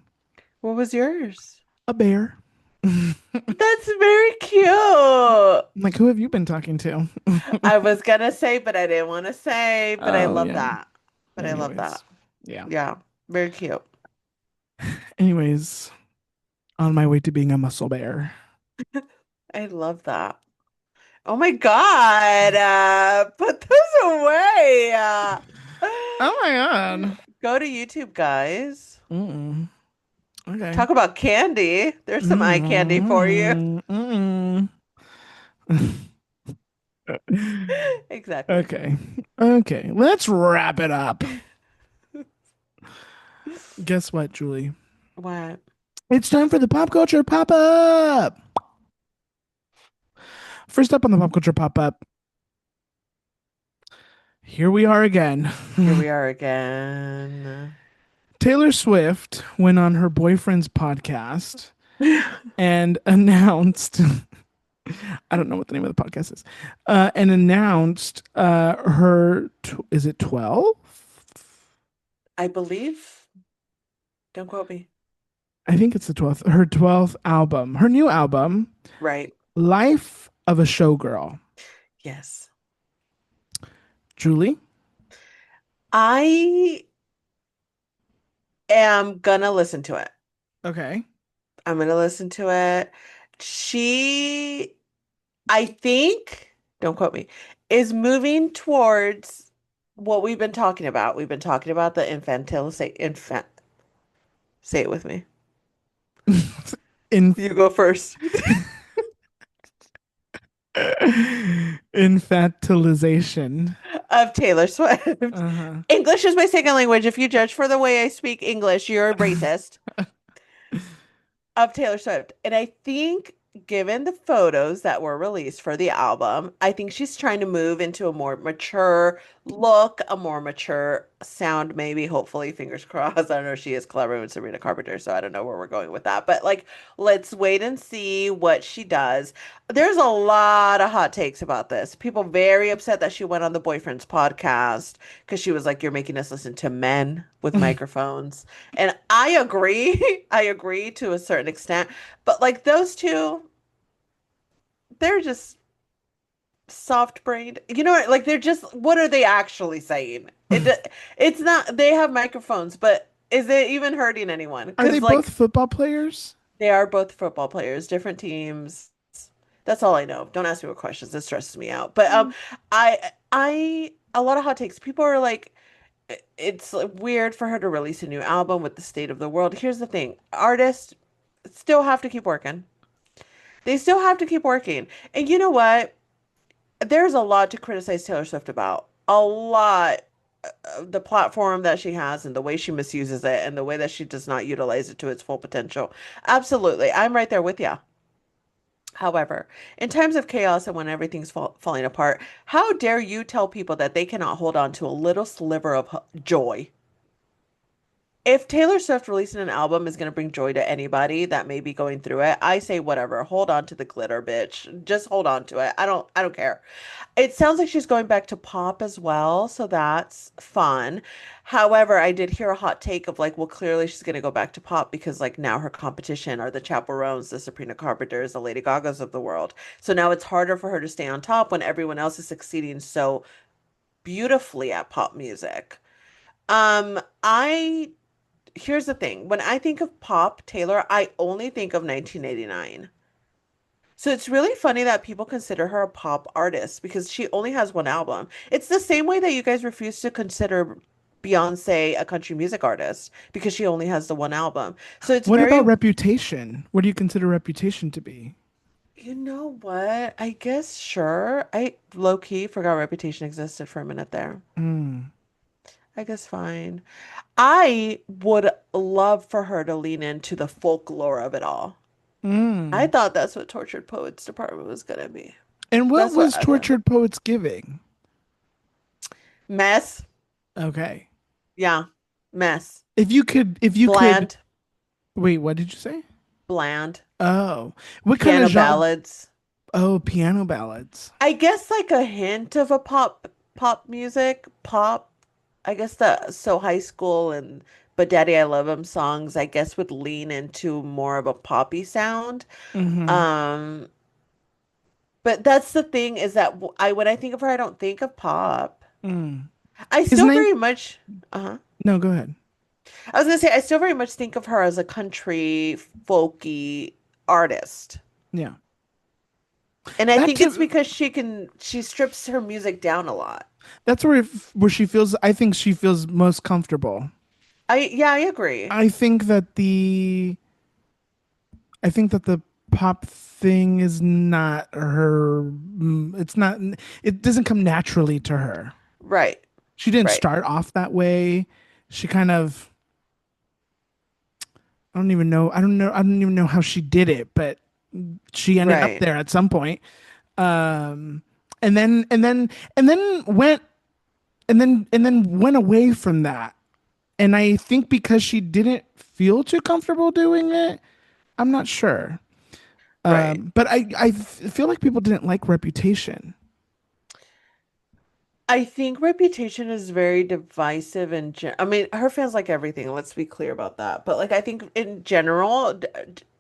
What was yours? A bear. That's very cute. Like, who have you been talking to? I was gonna say, but I didn't want to say, but I Oh love yeah. that. But I love that. Anyways, yeah. Yeah. Very cute. Anyways, on my way to being a muscle bear. I love that. Oh my God. Put those away. Oh my god. Go to YouTube, guys. Mm-mm. Okay. Talk about candy. There's some eye candy for you. Mm-mm. Mm-mm. Exactly. Okay. Okay. Let's wrap it up. Guess what, Julie? What? It's time for the pop culture pop up. First up on the pop culture pop up, here we are again. Here we are again. Taylor Swift went on her boyfriend's podcast and announced, I don't know what the name of the podcast is, and announced is it 12? I believe. Don't quote me. I think it's the 12th, her 12th album, her new album, Right. Life of a Showgirl. Yes. Julie? I am gonna listen to it. Okay. I'm gonna listen to it. She, I think, don't quote me, is moving towards what we've been talking about. We've been talking about the say it with me. In You go first. infantilization. Of Taylor Swift. Uh-huh. English is my second language. If you judge for the way I speak English, you're a racist. Of Taylor Swift. And I think, given the photos that were released for the album, I think she's trying to move into a more mature look, a more mature sound, maybe, hopefully, fingers crossed. I don't know. She is collaborating with Sabrina Carpenter, so I don't know where we're going with that. But like, let's wait and see what she does. There's a lot of hot takes about this. People very upset that she went on the boyfriend's podcast because she was like, "You're making us listen to men with microphones." And I agree. I agree to a certain extent. But like those two, they're just soft-brained. You know what? Like they're just what are they actually saying? It's not they have microphones, but is it even hurting anyone? Are they Because both like football players? they are both football players, different teams. That's all I know. Don't ask me what questions. This stresses me out. But I a lot of hot takes. People are like it's weird for her to release a new album with the state of the world. Here's the thing. Artists still have to keep working. They still have to keep working. And you know what? There's a lot to criticize Taylor Swift about. A lot. The platform that she has and the way she misuses it and the way that she does not utilize it to its full potential. Absolutely. I'm right there with you. However, in times of chaos and when everything's falling apart, how dare you tell people that they cannot hold on to a little sliver of joy? If Taylor Swift releasing an album is going to bring joy to anybody that may be going through it, I say whatever. Hold on to the glitter, bitch. Just hold on to it. I don't care. It sounds like she's going back to pop as well, so that's fun. However, I did hear a hot take of like, well, clearly she's going to go back to pop because like now her competition are the Chappell Roans, the Sabrina Carpenters, the Lady Gagas of the world. So now it's harder for her to stay on top when everyone else is succeeding so beautifully at pop music. I Here's the thing. When I think of pop Taylor, I only think of 1989. So it's really funny that people consider her a pop artist because she only has one album. It's the same way that you guys refuse to consider Beyonce a country music artist because she only has the one album. So it's What about very, Reputation? What do you consider Reputation to be? you know what? I guess sure. I low key forgot Reputation existed for a minute there. Mm. I guess fine. I would love for her to lean into the folklore of it all. I Mm. thought that's what Tortured Poets Department was gonna be. And what That's what was I thought. Tortured Poets giving? Mess. Okay. Yeah. Mess. If you could Bland. wait, what did you say? Bland. Oh. What kind of Piano genre? ballads. Oh, piano ballads. I guess like a hint of a pop music. Pop. I guess the So High School and But Daddy I Love Him songs, I guess would lean into more of a poppy sound. Mm-hmm. Um, but that's the thing is that I when I think of her, I don't think of pop. Mm. I His still name? very much, uh-huh. No, go ahead. I was gonna say I still very much think of her as a country folky artist. Yeah. And I That think it's too. because she strips her music down a lot. That's where she feels. I think she feels most comfortable. I agree. I think that the I think that the pop thing is not her. It's not. It doesn't come naturally to her. Right. She didn't Right. start off that way. She kind of. I don't even know. I don't know. I don't even know how she did it, but she ended up Right. there at some point. Um, and then went and then went away from that And I think because she didn't feel too comfortable doing it, I'm not sure. Right. But feel like people didn't like Reputation. I think Reputation is very divisive and I mean, her fans like everything. Let's be clear about that. But like, I think in general,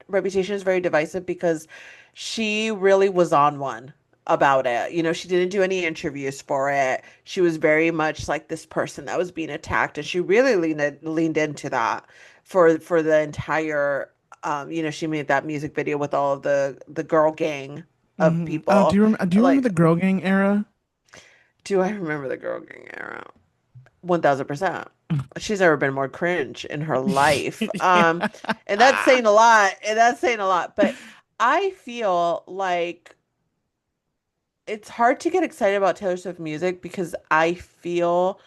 Reputation is very divisive because she really was on one about it. You know, she didn't do any interviews for it. She was very much like this person that was being attacked, and she really leaned into that for the entire. You know, she made that music video with all of the girl gang of Oh, people. do you remember the Like, Girl Gang era? do I remember the girl gang era? 1000%. She's never been more cringe in her life. And that's saying a lot. And that's saying a lot. But I feel like it's hard to get excited about Taylor Swift music because I feel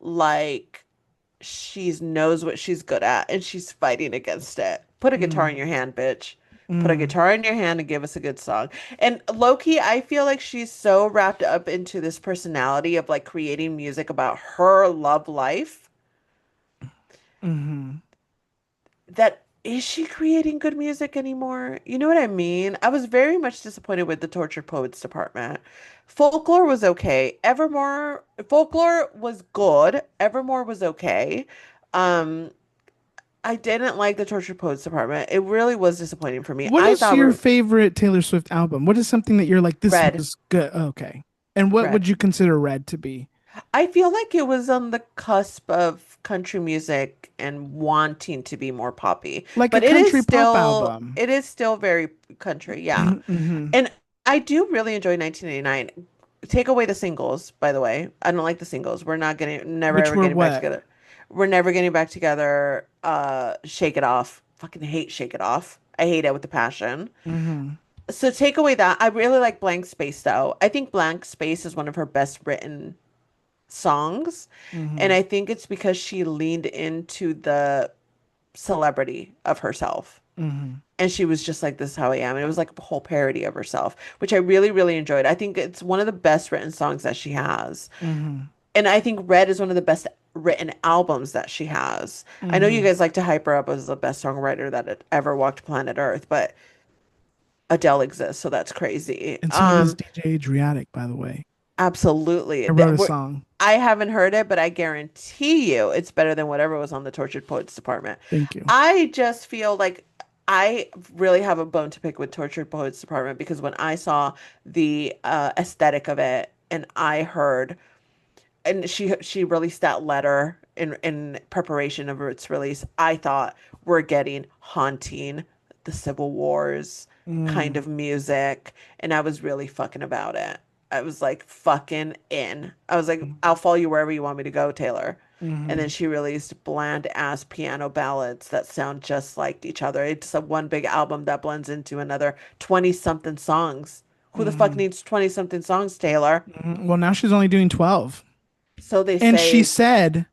like she knows what she's good at and she's fighting against it. Put a guitar in Mm, your hand, bitch. Put a mm, guitar in your hand and give us a good song. And low-key, I feel like she's so wrapped up into this personality of like creating music about her love life mm-hmm. that is she creating good music anymore? You know what I mean? I was very much disappointed with the Tortured Poets department. Folklore was okay. Evermore, Folklore was good. Evermore was okay. Um, I didn't like the Tortured Poets department. It really was disappointing for me. What I is thought your we favorite Taylor Swift album? What is something that you're like, this Red, was good? Okay. And what Red. would you consider Red to be? I feel like it was on the cusp of country music and wanting to be more poppy, Like a but country pop album. it is still very country, yeah. Hmm. And I do really enjoy 1989. Take away the singles, by the way. I don't like the singles. We're not getting, never Which ever were getting back what? together. We're never getting back together. Shake It Off. Fucking hate Shake It Off. I hate it with a passion. Hmm. So take away that. I really like Blank Space though. I think Blank Space is one of her best written songs. And Hmm. I think it's because she leaned into the celebrity of herself. Hmm. And she was just like, this is how I am. And it was like a whole parody of herself, which I really, really enjoyed. I think it's one of the best written songs that she has. Hmm. And I think Red is one of the best written albums that she has. I know you Hmm. guys like to hype her up as the best songwriter that had ever walked planet Earth, but Adele exists, so that's crazy. And so does DJ Adriatic, by the way. Absolutely. I wrote a song. I haven't heard it, but I guarantee you it's better than whatever was on the Tortured Poets department. Thank you. I just feel like I really have a bone to pick with Tortured Poets department because when I saw the aesthetic of it and I heard and she released that letter in preparation of its release, I thought we're getting haunting the Civil Wars kind Mm, of music, and I was really fucking about it. I was like fucking in. I was like, I'll follow you wherever you want me to go, Taylor. And then mm-hmm. she released bland ass piano ballads that sound just like each other. It's a one big album that blends into another 20 something songs. Who the fuck Hmm. needs 20 something songs, Taylor? Hmm. Well, now she's only doing 12. So they And she say. said,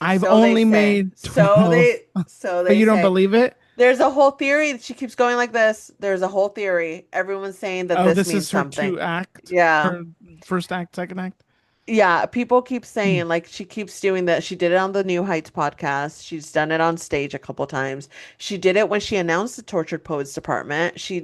I've So they only say. made 12. So But they you don't say. believe it? There's a whole theory that she keeps going like this. There's a whole theory. Everyone's saying that Oh, this this means is her something. two act, Yeah. her first act, second act. Yeah, people keep Mm. saying like she keeps doing that. She did it on the New Heights podcast. She's done it on stage a couple times. She did it when she announced the Tortured Poets Department. She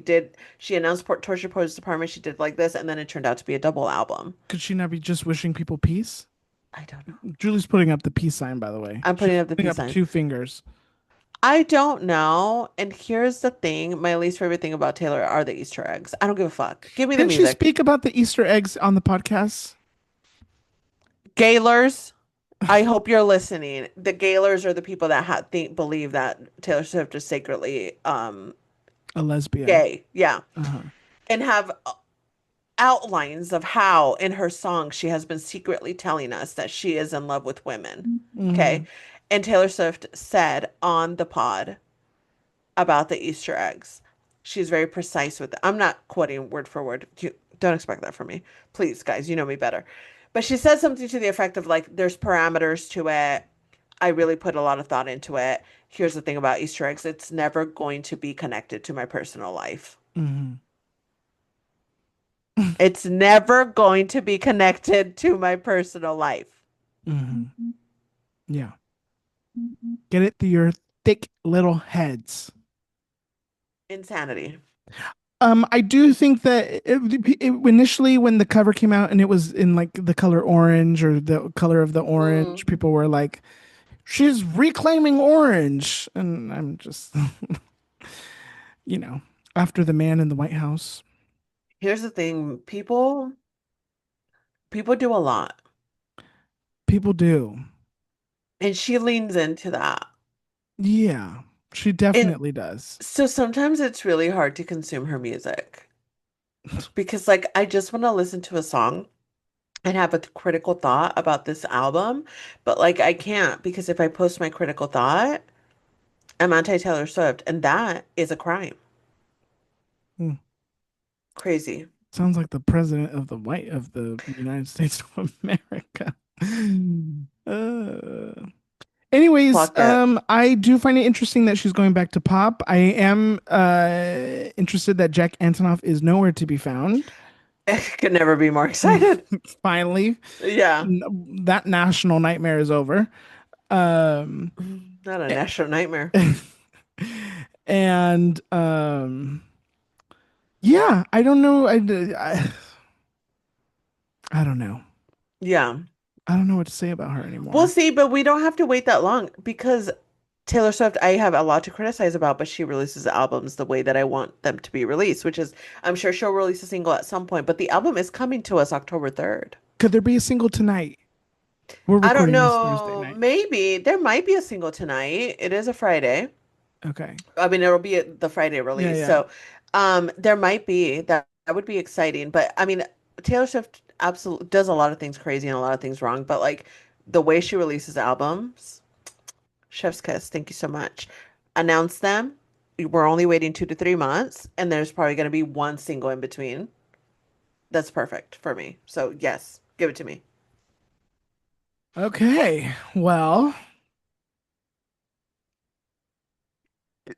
announced Tortured Poets Department. She did like this, and then it turned out to be a double album. Could she not be just wishing people peace? I don't know. Julie's putting up the peace sign, by the way. I'm She's putting up the putting peace up sign. two fingers. I don't know. And here's the thing, my least favorite thing about Taylor are the Easter eggs. I don't give a fuck. Give me the Didn't she music. speak about the Easter eggs on the podcast? Gaylors, I hope you're listening. The Gaylors are the people that believe that Taylor Swift is sacredly A lesbian. gay. Yeah. Uh-huh. And have outlines of how in her song she has been secretly telling us that she is in love with women. Mm-hmm. Okay. And Taylor Swift said on the pod about the Easter eggs. She's very precise with it. I'm not quoting word for word. You don't expect that from me. Please, guys, you know me better. But she said something to the effect of like, there's parameters to it. I really put a lot of thought into it. Here's the thing about Easter eggs. It's never going to be connected to my personal life. Mm-hmm. It's never going to be connected to my personal life. Mm-hmm. Yeah. Get it through your thick little heads. Insanity. I do think that initially when the cover came out and it was in like the color orange or the color of the orange, Mm. people were like, "She's reclaiming orange," and I'm just, you know, after the man in the White House, Here's the thing, people do a lot, people do. and she leans into that. Yeah, she And definitely does. so sometimes it's really hard to consume her music because like I just want to listen to a song and have a critical thought about this album, but like I can't because if I post my critical thought, I'm anti-Taylor Swift, and that is a crime. Hmm. Crazy. Sounds like the president of the United States of America. Uh, Anyways, Clock it. I do find it interesting that she's going back to pop. I am interested that Jack Antonoff is nowhere to be found. Could never be more excited. Finally, Yeah. that national nightmare is over. Um, Not a national nightmare. and yeah, I don't know. I don't know. Yeah. I don't know what to say about her We'll anymore. see, but we don't have to wait that long because Taylor Swift, I have a lot to criticize about, but she releases albums the way that I want them to be released, which is, I'm sure she'll release a single at some point, but the album is coming to us October 3rd. Could there be a single tonight? We're I don't recording this Thursday know. night. Maybe there might be a single tonight. It is a Friday. Okay. I mean, it'll be the Friday Yeah, release. yeah. So, there might be that would be exciting. But I mean, Taylor Swift absolutely does a lot of things crazy and a lot of things wrong. But like the way she releases albums, chef's kiss. Thank you so much. Announce them. We're only waiting 2 to 3 months, and there's probably going to be one single in between. That's perfect for me. So yes, give it to me. Okay. Well,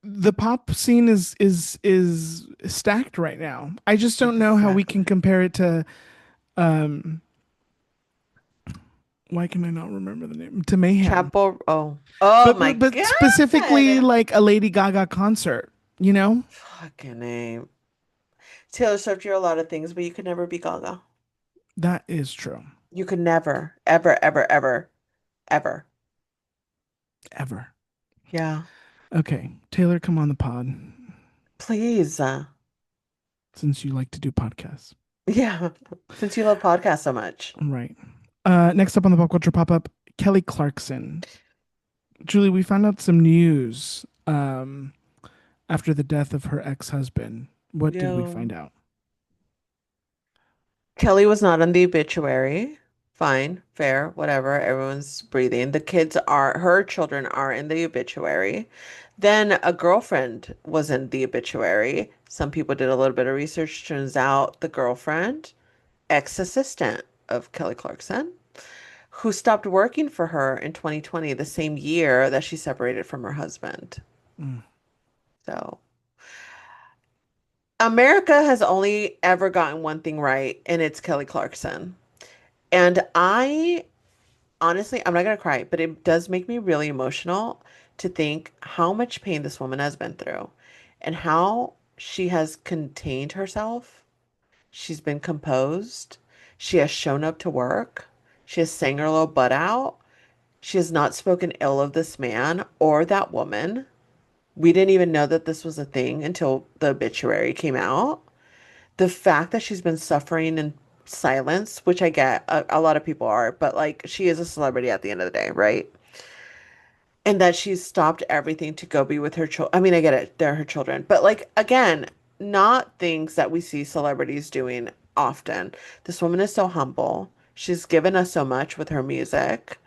the pop scene is stacked right now. I just don't know how we can Exactly. compare it to um why can I not remember the name? To Mayhem. Chapel. Oh my But specifically God. like a Lady Gaga concert, you know? Fucking name. Taylor Swift, you're a lot of things, but you could never be Gaga. That is true. You could never, ever, ever, ever, ever. Ever. Yeah. Okay. Taylor, come on the pod Please. since you like to do podcasts. Yeah. Since you love podcasts so much. All right. Next up on the pop culture pop up, Kelly Clarkson. Julie, we found out some news after the death of her ex-husband. What did we Yeah. find out? Kelly was not on the obituary. Fine, fair, whatever. Everyone's breathing. Her children are in the obituary. Then a girlfriend was in the obituary. Some people did a little bit of research. Turns out the girlfriend, ex-assistant of Kelly Clarkson, who stopped working for her in 2020, the same year that she separated from her husband. Mm. So, America has only ever gotten one thing right, and it's Kelly Clarkson. And I honestly, I'm not gonna cry, but it does make me really emotional to think how much pain this woman has been through and how she has contained herself. She's been composed. She has shown up to work. She has sang her little butt out. She has not spoken ill of this man or that woman. We didn't even know that this was a thing until the obituary came out. The fact that she's been suffering in silence, which I get, a lot of people are, but like she is a celebrity at the end of the day, right? And that she's stopped everything to go be with her children. I mean, I get it, they're her children, but like again, not things that we see celebrities doing often. This woman is so humble. She's given us so much with her music.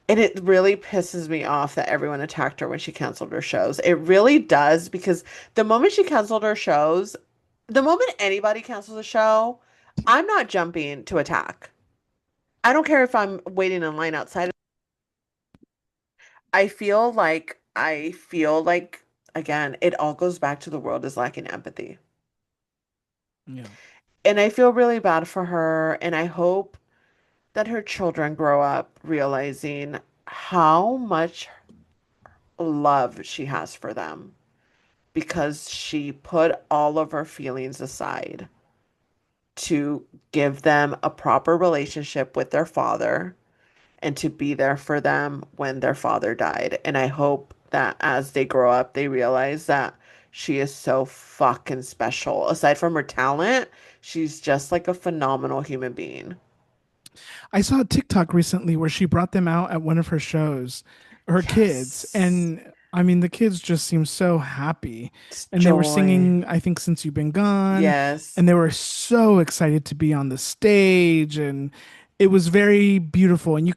And it really pisses me off that everyone attacked her when she canceled her shows. It really does because the moment she canceled her shows, the moment anybody cancels a show, I'm not jumping to attack. I don't care if I'm waiting in line outside. I feel like again, it all goes back to the world is lacking empathy. Yeah. And I feel really bad for her and I hope that her children grow up realizing how much love she has for them because she put all of her feelings aside to give them a proper relationship with their father and to be there for them when their father died. And I hope that as they grow up, they realize that she is so fucking special. Aside from her talent, she's just like a phenomenal human being. I saw a TikTok recently where she brought them out at one of her shows, her kids, Yes. and I mean the kids just seemed so happy, It's and they were joy. singing "I Think Since You've Been Gone," Yes. and they were so excited to be on the stage, and it was very beautiful, and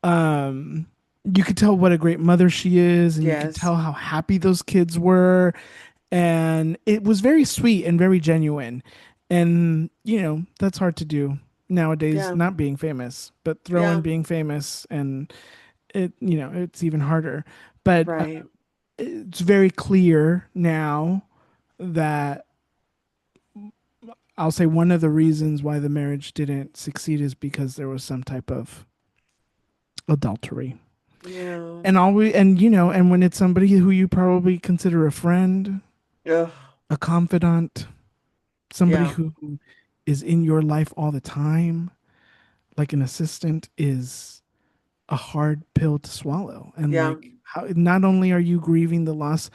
um, you could tell what a great mother she is, and you could Yes. tell how happy those kids were, and it was very sweet and very genuine. And that's hard to do nowadays, Yeah. not being famous, but throw in Yeah. being famous, and it's even harder. But Right. it's very clear now that I'll say one of the reasons why the marriage didn't succeed is because there was some type of adultery. Yeah. And when it's somebody who you probably consider a friend, Ugh. a confidant, somebody Yeah. who is in your life all the time, like an assistant, is a hard pill to swallow. And Yeah. like, how not only are you grieving the loss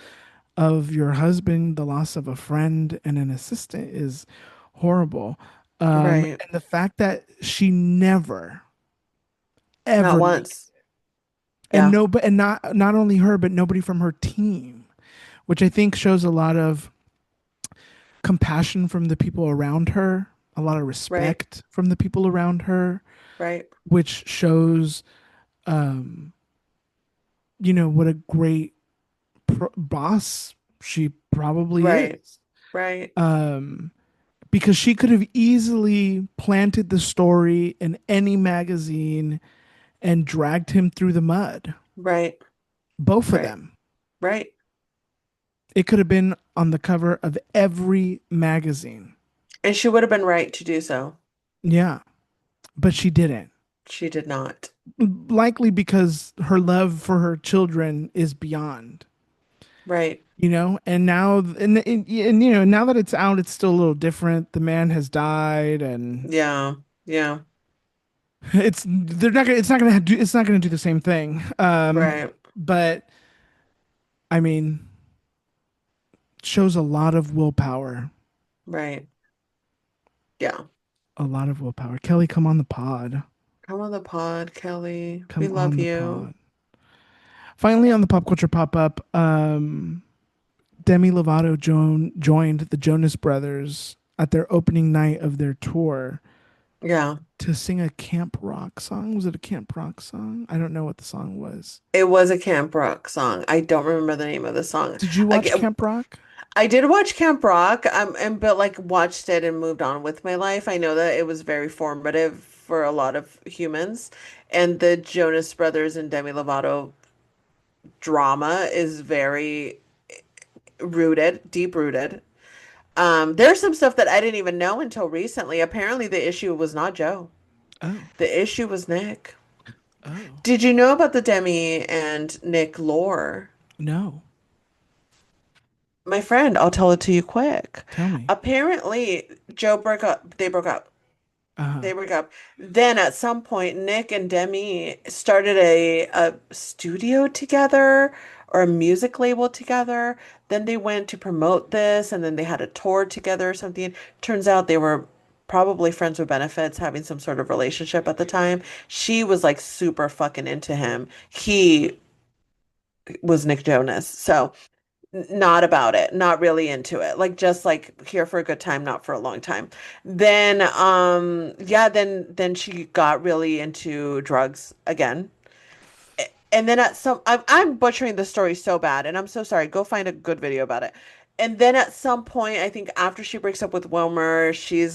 of your husband, the loss of a friend and an assistant is horrible. Right. And the fact that she never Not ever leaked, once. and Yeah. no, but and not only her, but nobody from her team, which I think shows a lot of compassion from the people around her, a lot of Right. respect from the people around her, Right. which shows, um, what a great boss she probably Right. is. Right. Um, because she could have easily planted the story in any magazine and dragged him through the mud. Right. Both of Right. them. Right. It could have been on the cover of every magazine. And she would have been right to do so. Yeah, but she didn't. She did not. Likely because her love for her children is beyond, Right. and now that it's out, it's still a little different. The man has died, and Yeah. Yeah. it's not gonna do the same thing. Right. But I mean, shows a lot of willpower. Right. Yeah. A lot of willpower. Kelly, come on the pod. Come on the pod, Kelly. We Come love on the you. pod. Finally, on the pop culture pop up, Demi Lovato joined the Jonas Brothers at their opening night of their tour Yeah. to sing a camp rock song. Was it a camp rock song? I don't know what the song was. It was a Camp Rock song. I don't remember the name of the song. Did you watch Again, Camp Rock? I did watch Camp Rock, and but like watched it and moved on with my life. I know that it was very formative for a lot of humans, and the Jonas Brothers and Demi Lovato drama is very rooted, deep rooted. There's some stuff that I didn't even know until recently. Apparently, the issue was not Joe. Oh, The issue was Nick. oh, Did you know about the Demi and Nick lore? no. My friend, I'll tell it to you quick. Tell me. Apparently, Joe broke up. They broke up. Uh-huh. They broke up. Then at some point, Nick and Demi started a studio together or a music label together. Then they went to promote this, and then they had a tour together or something. Turns out they were probably friends with benefits, having some sort of relationship at the time. She was like super fucking into him. He was Nick Jonas. So not about it, not really into it. Like just like here for a good time, not for a long time. Then yeah, then she got really into drugs again. And then at some I'm butchering the story so bad and I'm so sorry. Go find a good video about it. And then at some point, I think after she breaks up with Wilmer, she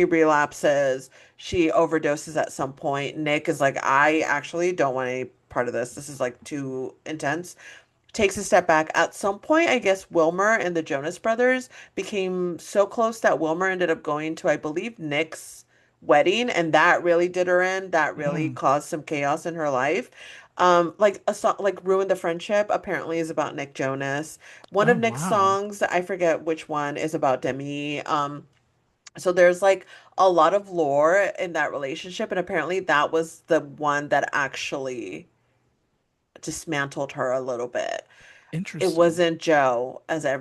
relapses, she overdoses at some point. Nick is like, I actually don't want any part of this. This is like too intense, takes a step back. At some point, I guess Wilmer and the Jonas Brothers became so close that Wilmer ended up going to, I believe, Nick's wedding, and that really did her in. That really Mm. caused some chaos in her life. Like a song like Ruin the Friendship apparently is about Nick Jonas. One Oh of Nick's wow. songs, I forget which one, is about Demi. So there's like a lot of lore in that relationship, and apparently that was the one that actually dismantled her a little bit. It Interesting. wasn't Joe, as a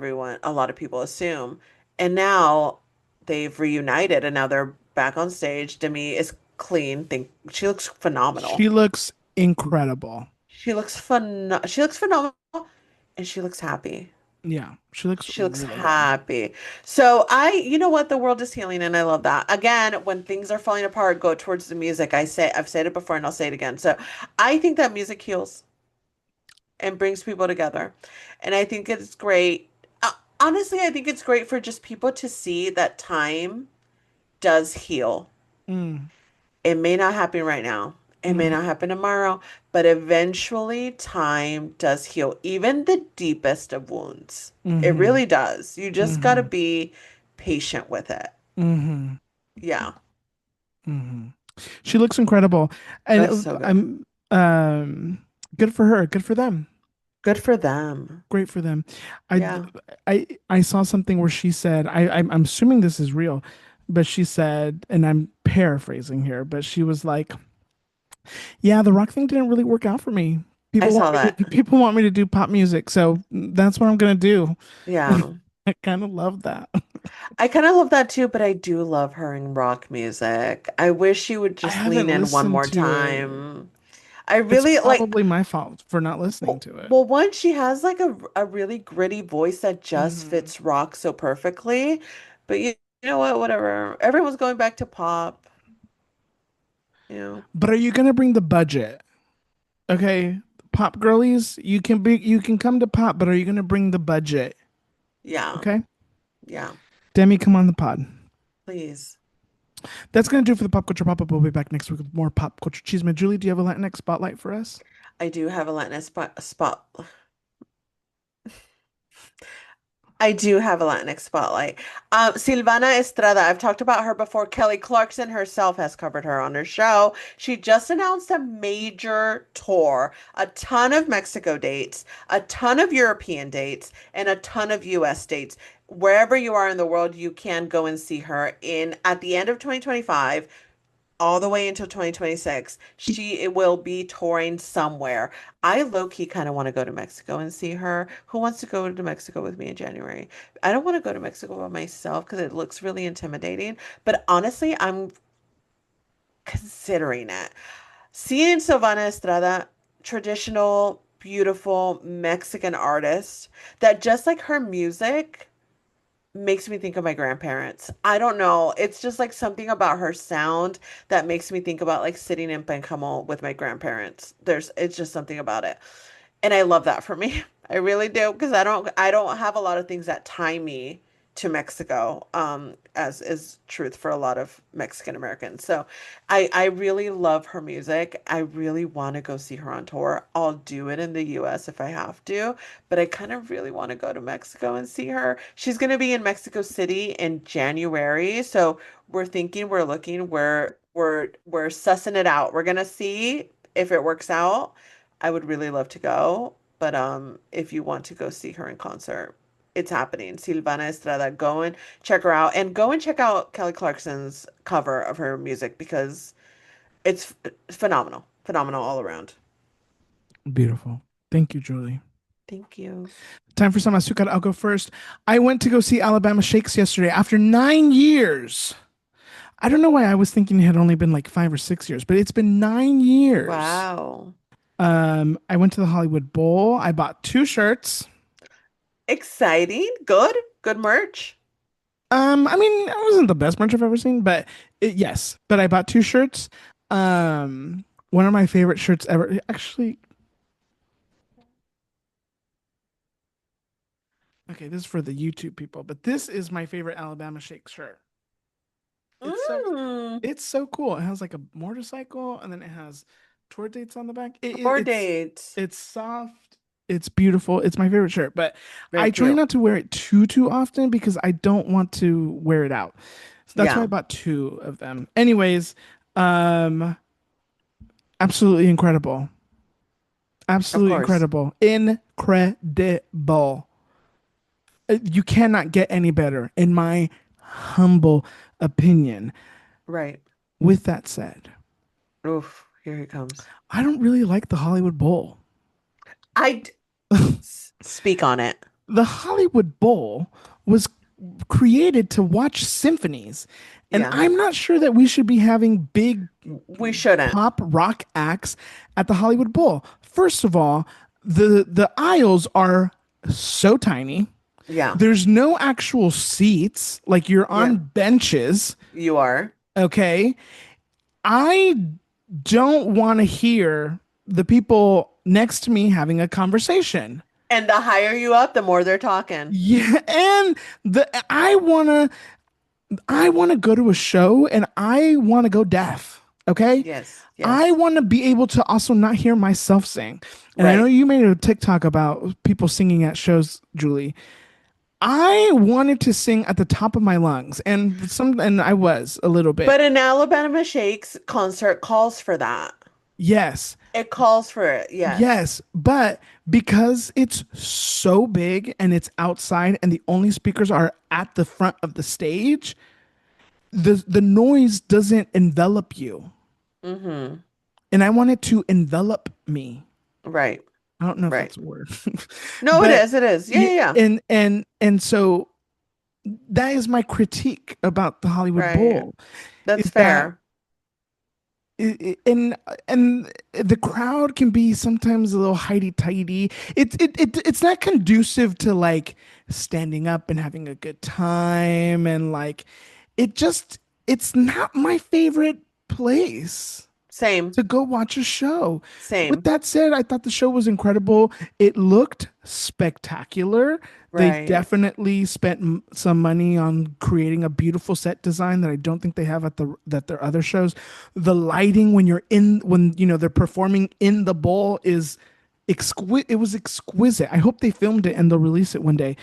lot of people assume. And now they've reunited and now they're back on stage. Demi is clean. Think she looks phenomenal. She looks incredible. She looks phenomenal and she looks happy. Yeah, she looks She looks really good. happy. You know what? The world is healing and I love that. Again, when things are falling apart, go towards the music. I've said it before and I'll say it again. So I think that music heals and brings people together. And I think it's great. Honestly, I think it's great for just people to see that time does heal. Mm. It may not happen right now. It may Hmm. not happen tomorrow, but eventually time does heal even the deepest of wounds. It Hmm. really does. You just got to Hmm. be patient with it. Hmm. Yeah. Hmm. She looks incredible, and That's so good. I'm good for her. Good for them. Good for them. Great for them. I Yeah. I saw something where she said I'm assuming this is real, but she said, and I'm paraphrasing here, but she was like, "Yeah, the rock thing didn't really work out for me. I People want saw me that. to people want me to do pop music, so that's what I'm gonna do." Yeah. I kind of love that. I kind of love that too, but I do love her in rock music. I wish she would I just lean haven't in one listened more to it. time. I It's really like, probably my fault for not listening well, to it. one, she has like a really gritty voice that just Hmm. fits rock so perfectly. But you know what? Whatever. Everyone's going back to pop, you know? But are you gonna bring the budget? Okay, pop girlies, you can come to pop, but are you gonna bring the budget? Yeah. Okay, Yeah. Demi, come on the pod. Please. That's gonna do it for the pop culture pop up. We'll be back next week with more pop culture chisme. Julie, do you have a Latinx spotlight for us? I do have a Latinx spot. I do have a Latinx spotlight. Silvana Estrada, I've talked about her before. Kelly Clarkson herself has covered her on her show. She just announced a major tour, a ton of Mexico dates, a ton of European dates, and a ton of US dates. Wherever you are in the world, you can go and see her in at the end of 2025 all the way until 2026. She will be touring somewhere. I low key kind of want to go to Mexico and see her. Who wants to go to Mexico with me in January? I don't want to go to Mexico by myself because it looks really intimidating. But honestly, I'm considering it. Seeing Silvana Estrada, traditional, beautiful Mexican artist, that just like her music makes me think of my grandparents. I don't know. It's just like something about her sound that makes me think about like sitting in Pancamo with my grandparents. It's just something about it. And I love that for me. I really do because I don't have a lot of things that tie me to Mexico, as is truth for a lot of Mexican Americans. So I really love her music. I really want to go see her on tour. I'll do it in the US if I have to, but I kind of really want to go to Mexico and see her. She's going to be in Mexico City in January, so we're looking, we're sussing it out. We're gonna see if it works out. I would really love to go, but if you want to go see her in concert, it's happening. Silvana Estrada, go and check her out, and go and check out Kelly Clarkson's cover of her music because it's phenomenal, phenomenal all around. Beautiful. Thank you, Julie. Thank you. Time for some azúcar. I'll go first. I went to go see Alabama Shakes yesterday after 9 years. I don't know why I was thinking it had only been like 5 or 6 years, but it's been 9 years. Wow. I went to the Hollywood Bowl. I bought two shirts. Exciting. Good. Good merch. I mean, it wasn't the best merch I've ever seen, but yes. But I bought two shirts. One of my favorite shirts ever. Actually, okay, this is for the YouTube people, but this is my favorite Alabama Shake shirt. It's so Mm, it's so cool. It has like a motorcycle, and then it has tour dates on the back. tour dates. It's soft. It's beautiful. It's my favorite shirt, but Very I try cute. not to wear it too often because I don't want to wear it out. So that's why I Yeah, bought two of them. Anyways, um, absolutely incredible. of Absolutely course. incredible. Incredible. You cannot get any better, in my humble opinion. Right. With that said, Oof, here he comes. I don't really like the Hollywood Bowl. I d- speak on it. The Hollywood Bowl was created to watch symphonies. And Yeah, I'm not sure that we should be having big we shouldn't. pop rock acts at the Hollywood Bowl. First of all, the aisles are so tiny. Yeah, There's no actual seats, like you're yeah, on benches, you are. okay? I don't want to hear the people next to me having a conversation. And the higher you up, the more they're talking. Yeah, and the I want to go to a show and I want to go deaf. Okay? Yes, I yes. want to be able to also not hear myself sing. And I know Right. you made a TikTok about people singing at shows, Julie. I wanted to sing at the top of my lungs, and I was a little bit. But an Alabama Shakes concert calls for that. Yes. It calls for it. Yes. Yes, but because it's so big and it's outside and the only speakers are at the front of the stage, the noise doesn't envelop you. Mm-hmm. And I want it to envelop me. Right. I don't know if Right. that's a word. No, it But is. It is. Yeah, yeah, yeah, yeah. and so that is my critique about the Hollywood Right. Bowl That's is that fair. and the crowd can be sometimes a little hidey-tighty. It's not conducive to like standing up and having a good time and like it just it's not my favorite place Same. to go watch a show. With Same. that said, I thought the show was incredible. It looked spectacular. They Right. definitely spent some money on creating a beautiful set design that I don't think they have at their other shows. The lighting when they're performing in the bowl is exquisite. It was exquisite. I hope they filmed it and they'll release it one day.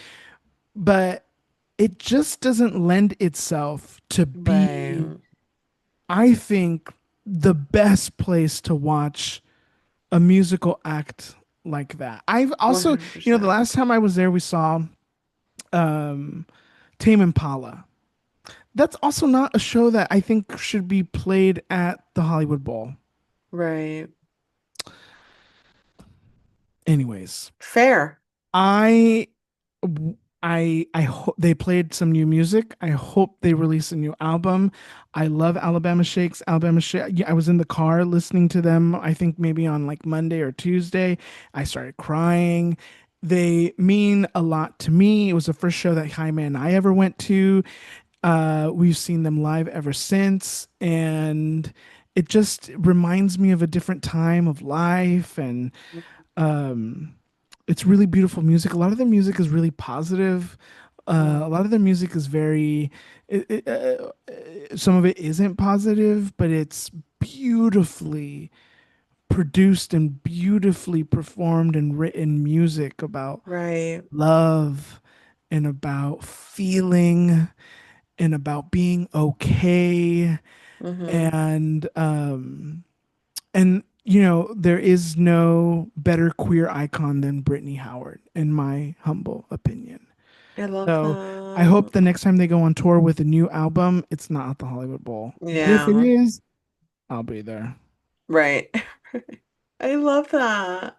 But it just doesn't lend itself to be, Right. I think, the best place to watch a musical act like that. I've also, the 100%. last time I was there, we saw um, Tame Impala. That's also not a show that I think should be played at the Hollywood Bowl. Right. Anyways, Fair. I I hope they played some new music. I hope they release a new album. I love Alabama Shakes. Alabama Shake. Yeah, I was in the car listening to them. I think maybe on like Monday or Tuesday. I started crying. They mean a lot to me. It was the first show that Jaime and I ever went to. We've seen them live ever since, and it just reminds me of a different time of life and um it's really beautiful music. A lot of the music is really positive. A Mm. lot of the music is very, some of it isn't positive, but it's beautifully produced and beautifully performed and written music about Right. love and about feeling and about being okay. Mm-hmm. And there is no better queer icon than Brittany Howard, in my humble opinion. I love So I hope that. the next time they go on tour with a new album, it's not at the Hollywood Bowl. But if it Yeah. is, I'll be there. Right. I love that.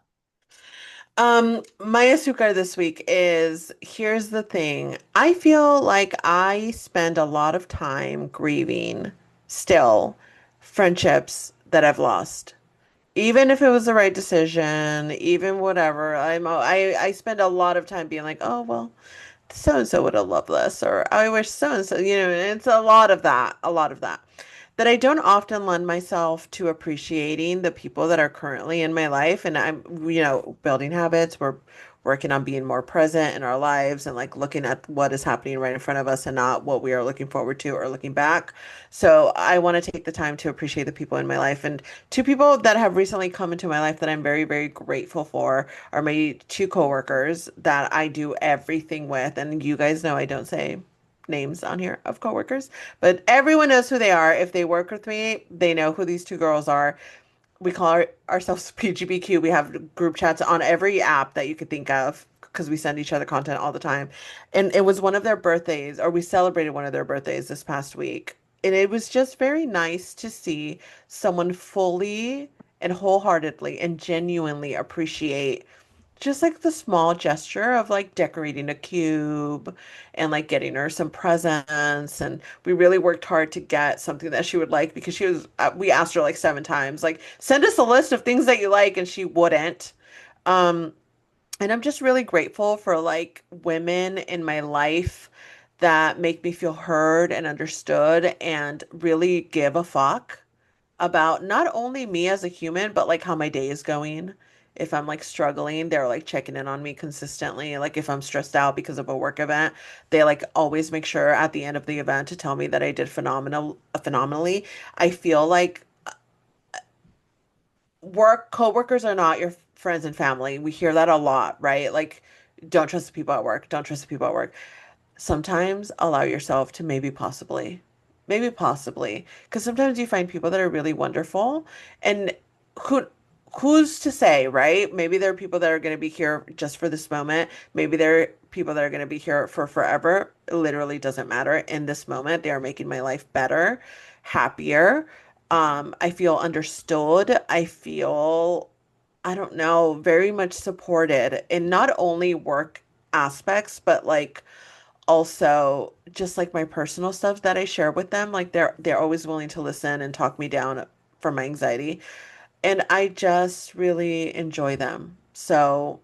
My azúcar this week is here's the thing. I feel like I spend a lot of time grieving still friendships that I've lost. Even if it was the right decision, even whatever, I spend a lot of time being like, oh well, so and so would have loved this, or I wish so and so, it's a lot of that, that I don't often lend myself to appreciating the people that are currently in my life. And I'm, building habits. We're working on being more present in our lives and like looking at what is happening right in front of us and not what we are looking forward to or looking back. So I want to take the time to appreciate the people in my life. And two people that have recently come into my life that I'm very, very grateful for are my two coworkers that I do everything with. And you guys know I don't say names on here of coworkers, but everyone knows who they are. If they work with me, they know who these two girls are. We call ourselves PGBQ. We have group chats on every app that you could think of because we send each other content all the time. And it was one of their birthdays, or we celebrated one of their birthdays this past week. And it was just very nice to see someone fully and wholeheartedly and genuinely appreciate just like the small gesture of like decorating a cube and like getting her some presents. And we really worked hard to get something that she would like because we asked her like 7 times, like, send us a list of things that you like, and she wouldn't. Um, and I'm just really grateful for like women in my life that make me feel heard and understood and really give a fuck about not only me as a human, but like how my day is going. If I'm like struggling, they're like checking in on me consistently. Like if I'm stressed out because of a work event, they like always make sure at the end of the event to tell me that I did phenomenally. I feel like coworkers are not your friends and family. We hear that a lot, right? Like, don't trust the people at work. Don't trust the people at work. Sometimes allow yourself to maybe possibly, because sometimes you find people that are really wonderful, and who who's to say, right? Maybe there are people that are going to be here just for this moment. Maybe there are people that are going to be here for forever. It literally doesn't matter. In this moment, they are making my life better, happier. I feel understood. I feel, I don't know, very much supported in not only work aspects, but like also just like my personal stuff that I share with them. Like they're always willing to listen and talk me down from my anxiety. And I just really enjoy them. So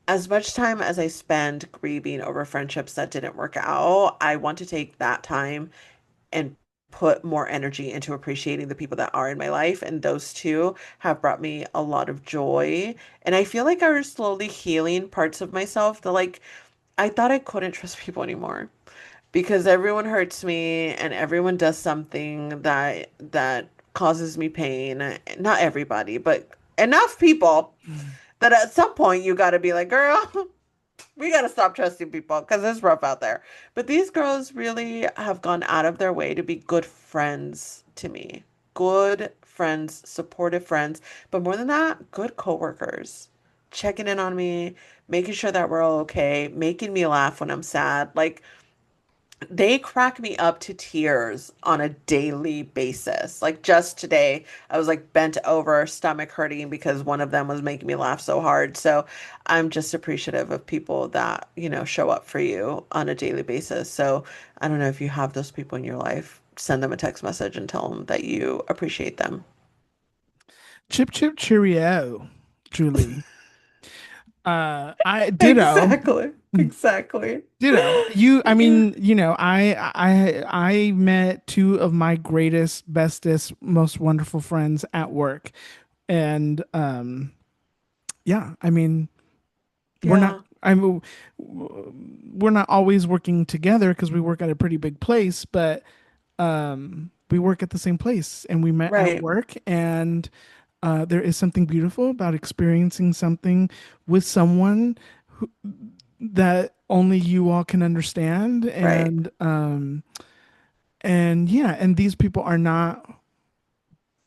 as much time as I spend grieving over friendships that didn't work out, I want to take that time and put more energy into appreciating the people that are in my life. And those two have brought me a lot of joy. And I feel like I was slowly healing parts of myself that like I thought I couldn't trust people anymore because everyone hurts me and everyone does something that causes me pain. Not everybody, but enough people that at some point you got to be like, girl, we got to stop trusting people because it's rough out there. But these girls really have gone out of their way to be good friends to me. Good friends, supportive friends, but more than that, good coworkers. Checking in on me, making sure that we're all okay, making me laugh when I'm sad. Like they crack me up to tears on a daily basis. Like just today, I was like bent over, stomach hurting because one of them was making me laugh so hard. So I'm just appreciative of people that, show up for you on a daily basis. So I don't know if you have those people in your life, send them a text message and tell them that you appreciate them. Chip chip cheerio, Julie. I ditto. Exactly. Exactly. Ditto. I mean, I met two of my greatest, bestest, most wonderful friends at work. And yeah, I mean, we're not Yeah. I'm we're not always working together because we work at a pretty big place, but we work at the same place and we met at Right. work, and there is something beautiful about experiencing something with someone who, that only you all can understand. Right. And yeah, and these people are not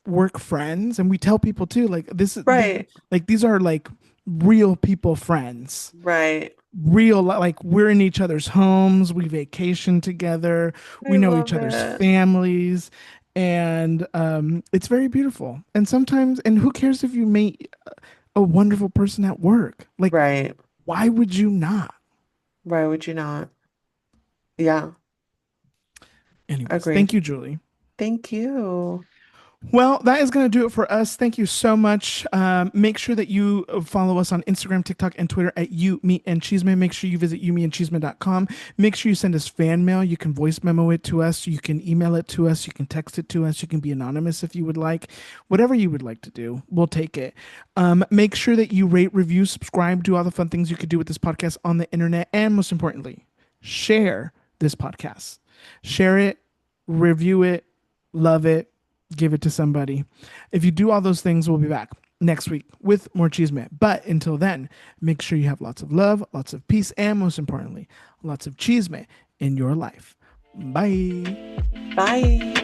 work friends, and we tell people too, like Right. like these are like real people friends, Right. real, like we're in each other's homes, we vacation together, I we know each love other's it. families, and it's very beautiful. And sometimes, and who cares if you meet a wonderful person at work? Like, Right. why would you not? Why would you not? Yeah. Anyways, thank Agreed. you, Julie. Thank you. Well, that is going to do it for us. Thank you so much. Make sure that you follow us on Instagram, TikTok, and Twitter at You, Me, and Chisme. Make sure you visit youmeandchisme.com. Make sure you send us fan mail. You can voice memo it to us. You can email it to us. You can text it to us. You can be anonymous if you would like. Whatever you would like to do, we'll take it. Make sure that you rate, review, subscribe, do all the fun things you could do with this podcast on the internet. And most importantly, share this podcast. Share it, review it, love it, give it to somebody. If you do all those things, we'll be back next week with more Chisme. But until then, make sure you have lots of love, lots of peace, and most importantly, lots of Chisme in your life. Bye. Bye.